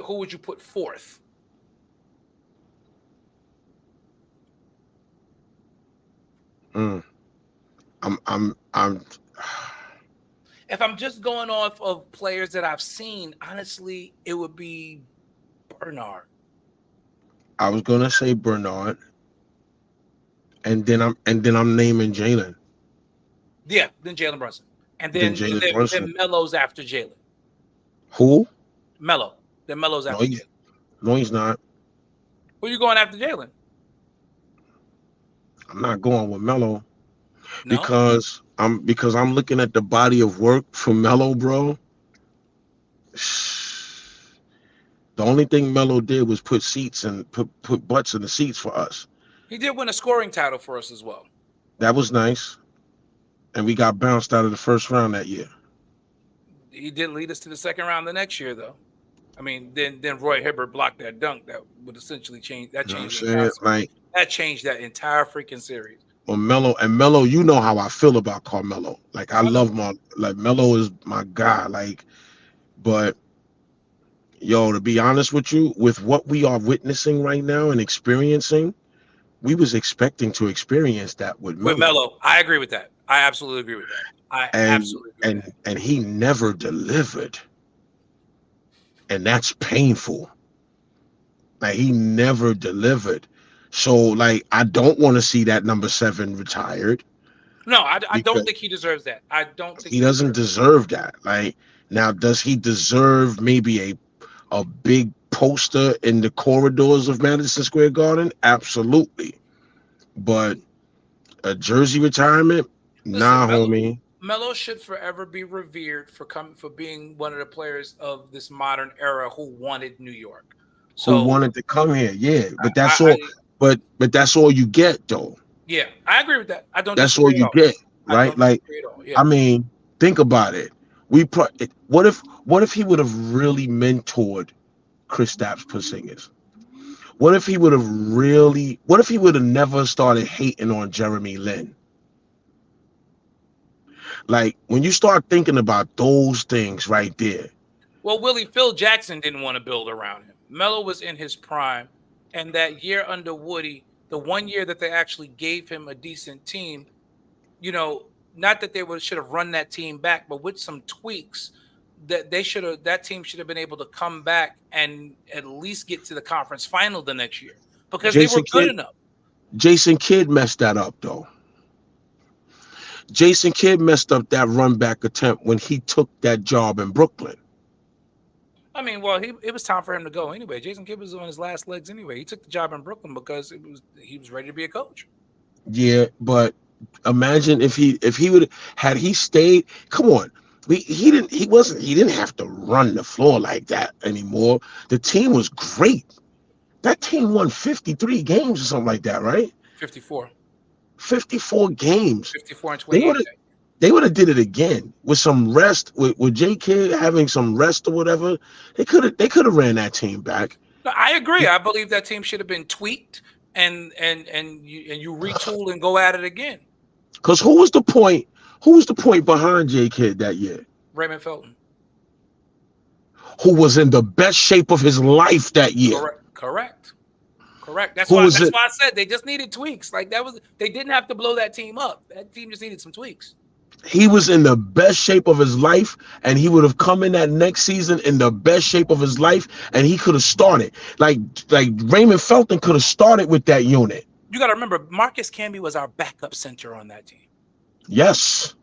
Who would you put fourth? I'm If I'm just going off of players that I've seen, honestly, it would be Bernard. I was gonna say Bernard, and then I'm naming Jalen. Yeah, then Jalen Brunson, and then Melo's after Jalen. Who? Melo. Then Melo's after Jalen. No, he's not. Who are you going after Jalen? I'm not going with Melo. No? Because I'm looking at the body of work from Melo, bro. The only thing Melo did was put seats and put butts in the seats for us. He did win a scoring title for us as well. That was nice. And we got bounced out of the first round that year. He did lead us to the second round the next year, though. I mean, then Roy Hibbert blocked that dunk that would essentially change. That changed. That changed that entire freaking series. Well, Melo, you know how I feel about Carmelo. Like I love Melo is my guy. But to be honest with you, with what we are witnessing right now and experiencing, we was expecting to experience that with Melo. With Melo, I agree with that. I absolutely agree with that. And he never delivered, and that's painful. Like he never delivered. So, I don't want to see that number 7 retired. No, I don't think he deserves that. I don't think he doesn't deserve that. Now, does he deserve maybe a big poster in the corridors of Madison Square Garden? Absolutely. But a jersey retirement? Nah, homie. Melo should forever be revered for being one of the players of this modern era who wanted New York. Who wanted to come here? Yeah, but that's all. But that's all you get, though. Yeah, I agree with that. I don't. That's all you get, right? I mean, think about it. What if he would have really mentored Kristaps Porzingis? What if he would have never started hating on Jeremy Lin? When you start thinking about those things right there. Well, Phil Jackson didn't want to build around him. Melo was in his prime. And that year under Woody, the 1 year that they actually gave him a decent team, not that they should have run that team back, but with some tweaks, that team should have been able to come back and at least get to the conference final the next year because they were good enough. Jason Kidd messed that up, though. Jason Kidd messed up that run back attempt when he took that job in Brooklyn. I mean, well, it was time for him to go anyway. Jason Kidd was on his last legs anyway. He took the job in Brooklyn because he was ready to be a coach. Yeah, but imagine if he would had he stayed. Come on, he didn't have to run the floor like that anymore. The team was great. That team won 53 games or something like that, right? 54, 54 games. 54 and They would 28. have they would have did it again with some rest with J Kid having some rest or whatever. They could have ran that team back. No, I agree. I believe that team should have been tweaked and you retool and go at it again. Because who was the point behind J Kid that year? Raymond Felton. Who was in the best shape of his life that year? Correct. That's Who why was that's it? why I said they just needed tweaks. Like that was they didn't have to blow that team up. That team just needed some tweaks. He was in the best shape of his life, and he would have come in that next season in the best shape of his life, and he could have started. Like Raymond Felton could have started with that unit. You got to remember, Marcus Camby was our backup center on that team. Yes.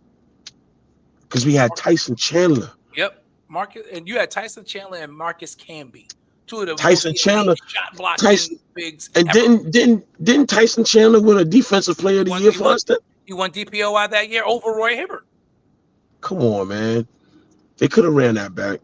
Because we had Tyson Chandler. Yep. Marcus, and you had Tyson Chandler and Marcus Camby. Two of the Tyson most Chandler, shot blocking Tyson, bigs and ever. didn't Tyson Chandler win a Defensive Player of the Year for us? He won DPOI that year over Roy Hibbert. Come on, man. They could have ran that back.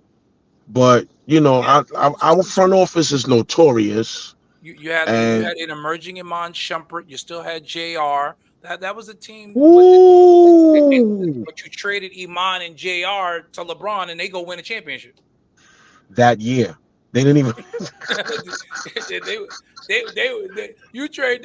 But our front office is notorious. You had And an emerging Iman Shumpert. You still had JR. That was a team. ooh, But you traded Iman and JR to LeBron, and they go win a championship. that year they didn't even. You trade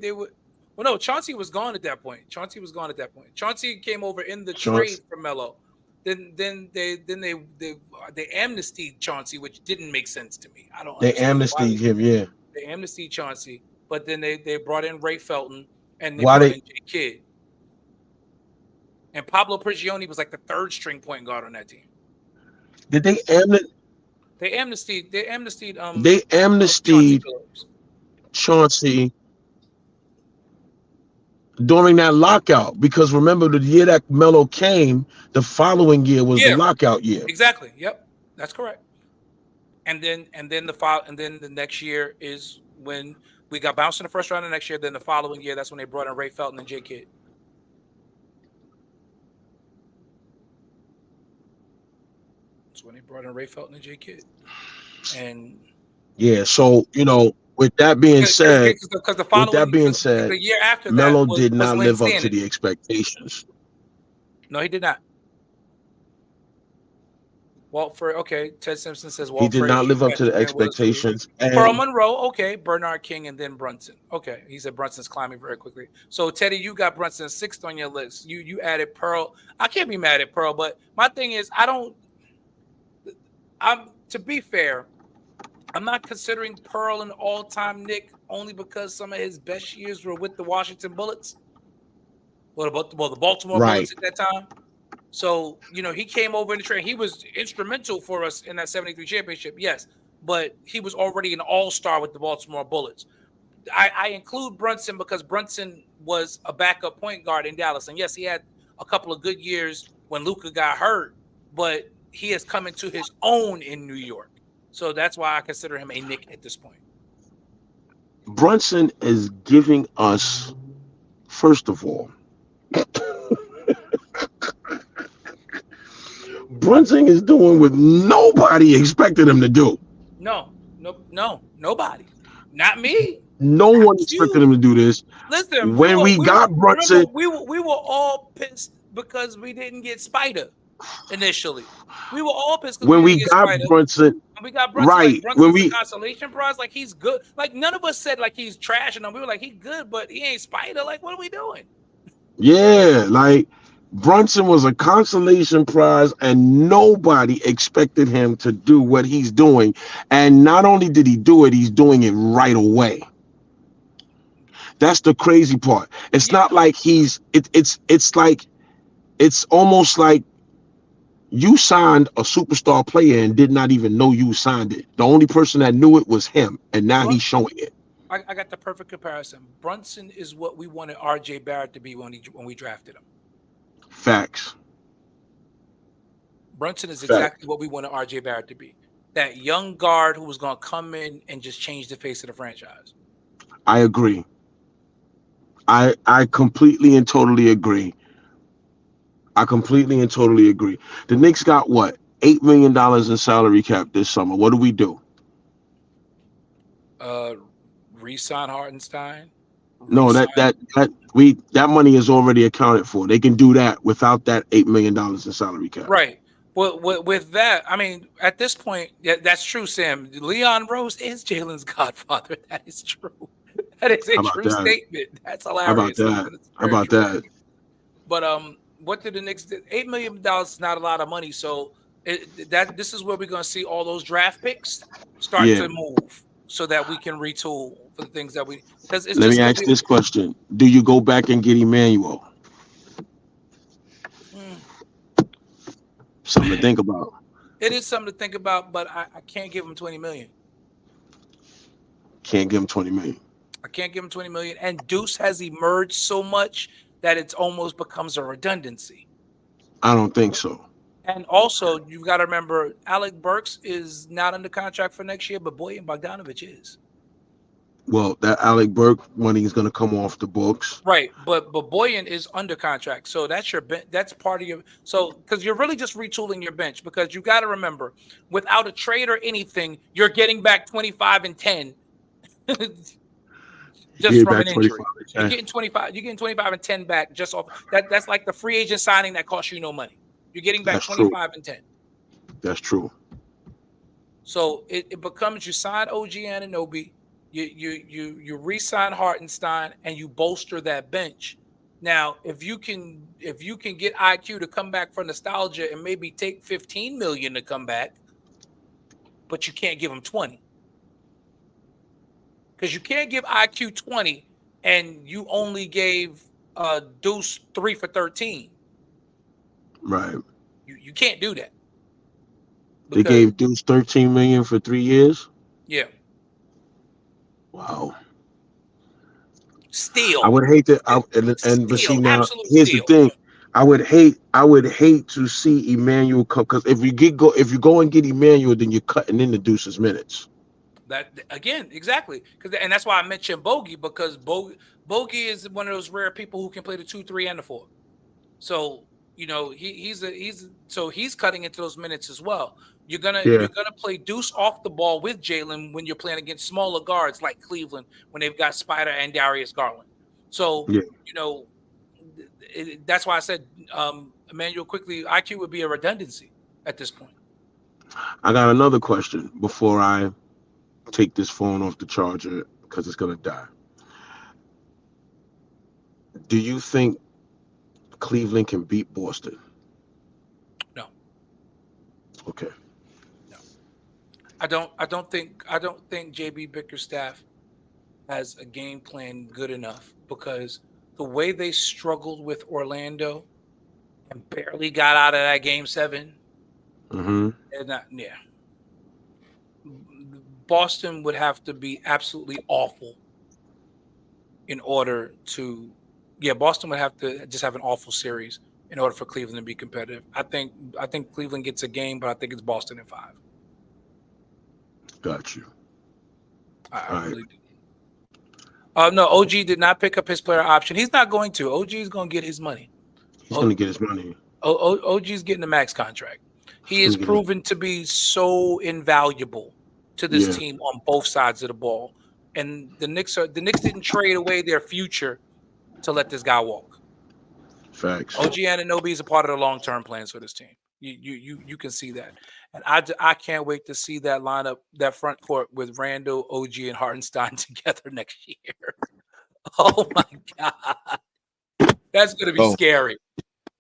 they would. Well, no, Chauncey was gone at that point. Chauncey came over in the trade for Melo. Then they amnestied Chauncey, which didn't make sense to me. I don't. They amnestied him, yeah. They amnestied Chauncey, but then they brought in Ray Felton and they Why brought they- in J Kidd. And Pablo Prigioni was like the third string point guard on that team. Did they amnesty? They amnestied. They amnestied Chauncey during that lockout, because remember the year that Melo came, the following year was the lockout year. Exactly. Yep, that's correct. And then the next year is when we got bounced in the first round the next year. Then the following year, that's when they brought in Ray Felton and J Kidd. That's when they brought in Ray Felton and J Kidd. And yeah, so with that being said, the year after Melo that did not live up to Sanity. the expectations. No, he did not. Ted Simpson says He did not live up to the expectations. Pearl Monroe, okay. Bernard King and then Brunson. Okay, he said Brunson's climbing very quickly. So Teddy, you got Brunson 6th on your list. You added Pearl. I can't be mad at Pearl, but my thing is to be fair, I'm not considering Pearl an all-time Knick only because some of his best years were with the Washington Bullets. The Baltimore Bullets at that time. So, he came over in the trade. He was instrumental for us in that 73 championship, yes. But he was already an all-star with the Baltimore Bullets. I include Brunson because Brunson was a backup point guard in Dallas. And, yes, he had a couple of good years when Luka got hurt. But he has come into his own in New York. So that's why I consider him a Knick at this point. Brunson is giving us, first of all, Brunson is doing what nobody expected him to do. No, nobody. Not me. No one expected him to do this. Listen, when we got Brunson, we were all pissed because we didn't get Spider initially. We were all pissed when we got Brunson. Right. Like, Brunson's a consolation prize. Like, he's good. Like, none of us said like he's trash, and we were like, he's good, but he ain't Spider. Like, what are we doing? Yeah, like Brunson was a consolation prize, and nobody expected him to do what he's doing. And not only did he do it, he's doing it right away. That's the crazy part. It's not like it's almost like you signed a superstar player and did not even know you signed it. The only person that knew it was him, and now he's showing it. I got the perfect comparison. Brunson is what we wanted R.J. Barrett to be when we drafted him. Facts. Brunson is exactly what we wanted R.J. Barrett to be. That young guard who was going to come in and just change the face of the franchise. I agree. I completely and totally agree. I completely and totally agree. The Knicks got what? $8 million in salary cap this summer. What do we do? Uh, Resign Hartenstein. No, Resign. that money is already accounted for. They can do that without that $8 million in salary cap. Right. Well, with that, I mean, at this point, yeah, that's true, Sam. Leon Rose is Jalen's godfather. That is true. That is a How about true that? statement. That's How about hilarious, that? but it's How very about true. that? But what did the Knicks do? $8 million is not a lot of money. So that this is where we're going to see all those draft picks start Yeah. to move, so that we can retool for the things that we, because it's Let just me going to ask be. this question: do you go back and get Emmanuel? Mm, Something to think about. it is something to think about, but I can't give him 20 million. Can't give him 20 million. I can't give him 20 million. And Deuce has emerged so much that it's almost becomes a redundancy. I don't think so. And also, you've got to remember, Alec Burks is not under contract for next year, but Boyan Bogdanovic is. Well, that Alec Burke money is going to come off the books. Right, but Boyan is under contract, so that's your that's part of your, so because you're really just retooling your bench, because you got to remember, without a trade or anything, you're getting back 25 and 10 just Get from back an 25 injury. and You're 10. getting 25. You're getting 25 and 10 back just off that. That's like the free agent signing that costs you no money. You're getting back That's true. 25 and 10. That's true. So it becomes, you sign OG Anunoby, you re-sign Hartenstein, and you bolster that bench. Now, if you can get IQ to come back for nostalgia and maybe take 15 million to come back, but you can't give him 20. Because you can't give IQ 20 and you only gave Deuce 3 for 13. Right. You can't do that. They Because gave Deuce 13 million for 3 years. yeah, Wow. I steal. would hate to. But see Steal, now, absolute here's the steal. thing. I would hate to see Emmanuel come, because if you go and get Emmanuel, then you're cutting into Deuce's minutes. That again, exactly. And that's why I mentioned Bogey, because Bogey is one of those rare people who can play the 2, 3, and the 4. So he's cutting into those minutes as well. Yeah. You're gonna play Deuce off the ball with Jalen when you're playing against smaller guards like Cleveland, when they've got Spider and Darius Garland. So Yeah. that's why I said Emmanuel quickly IQ would be a redundancy at this point. I got another question before I take this phone off the charger because it's gonna die. Do you think Cleveland can beat Boston? No, Okay. no, I don't think JB Bickerstaff has a game plan good enough, because the way they struggled with Orlando and barely got out of that game 7, Mm-hmm. and not, yeah. Boston would have to be absolutely awful in order to, yeah, Boston would have to just have an awful series in order for Cleveland to be competitive. I think Cleveland gets a game, but I think it's Boston in 5. Got you. I All right. really do. No, OG did not pick up his player option. He's not going to. OG is going to get his money. He's gonna get his money. OG is getting a max contract. He is proven to be so invaluable to this Yeah. team on both sides of the ball. And the Knicks didn't trade away their future to let this guy walk. Facts. OG Anunoby is a part of the long-term plans for this team. You can see that. And I can't wait to see that lineup, that front court with Randall, OG, and Hartenstein together next year. Oh my God. That's gonna be scary.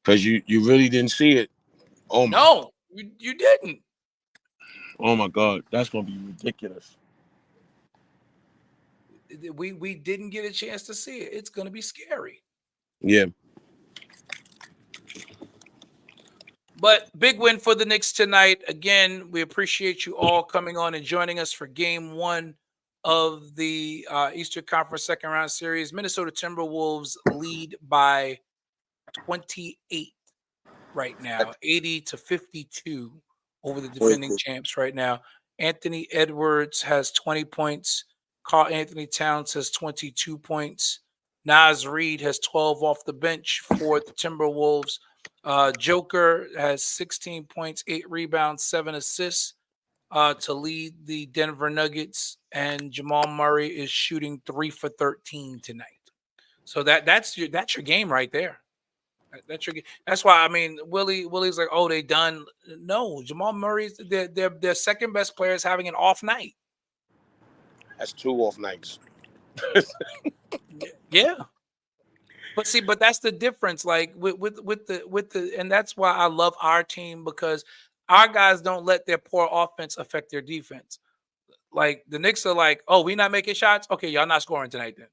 Because you really didn't see it. Oh my. No, you didn't. Oh my God, that's gonna be ridiculous. We didn't get a chance to see it. It's gonna be scary. Yeah. But big win for the Knicks tonight. Again, we appreciate you all coming on and joining us for game 1 of the Eastern Conference second round series. Minnesota Timberwolves lead by 28 right now, 80-52 over the defending champs right now. Anthony Edwards has 20 points. Karl Anthony Towns has 22 points. Nas Reed has 12 off the bench for the Timberwolves. Joker has 16 points, 8 rebounds, 7 assists to lead the Denver Nuggets, and Jamal Murray is shooting 3 for 13 tonight. So that's your game right there. That's your. That's why I mean Willie's like, oh, they done. No, Jamal Murray's their second best player is having an off night. That's 2 off nights. Yeah. But see, but that's the difference. Like with the, and that's why I love our team, because our guys don't let their poor offense affect their defense. Like the Knicks are like, oh, we not making shots. Okay, y'all not scoring tonight then,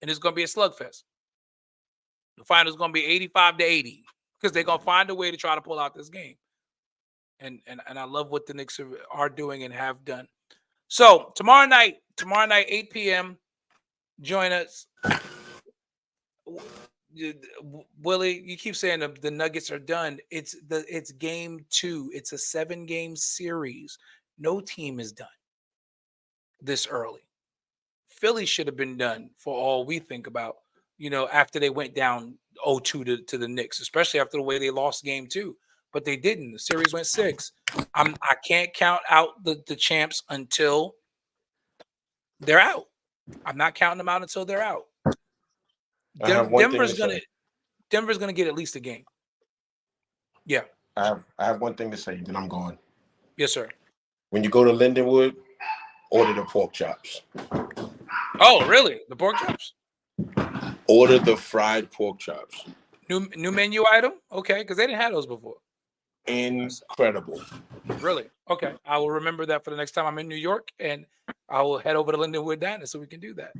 and it's gonna be a slugfest. The final's gonna be 85-80 because they're gonna find a way to try to pull out this game. And I love what the Knicks are doing and have done. So tomorrow night, 8 p.m. Join us. Willie, you keep saying the Nuggets are done. It's game 2. It's a 7-game series. No team is done this early. Philly should have been done for all we think about, after they went down 0-2 to the Knicks, especially after the way they lost game 2. But they didn't. The series went 6. I can't count out the champs until they're out. I'm not counting them out until they're out. Denver's gonna get at least a game. Yeah. I have one thing to say, then I'm gone. Yes, sir. When you go to Lindenwood, order the pork chops. Oh, really? The pork chops? Order the fried pork chops. New menu item? Okay, because they didn't have those before. Incredible. Really? Okay. I will remember that for the next time I'm in New York, and I will head over to Lindenwood Diner so we can do that.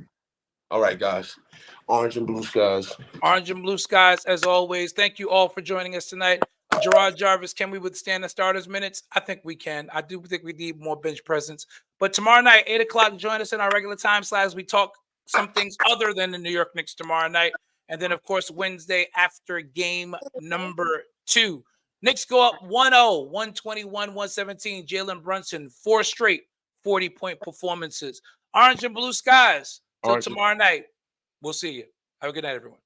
All right, guys. Orange and blue skies. Orange and blue skies, as always. Thank you all for joining us tonight. Gerard Jarvis, can we withstand the starters' minutes? I think we can. I do think we need more bench presence. But tomorrow night, 8 o'clock, join us in our regular time slot as we talk some things other than the New York Knicks tomorrow night. And then, of course, Wednesday after game number 2. Knicks go up 1-0, 121-117. Jalen Brunson, 4 straight 40-point performances. Orange and blue skies. Till tomorrow night. We'll see you. Have a good night, everyone.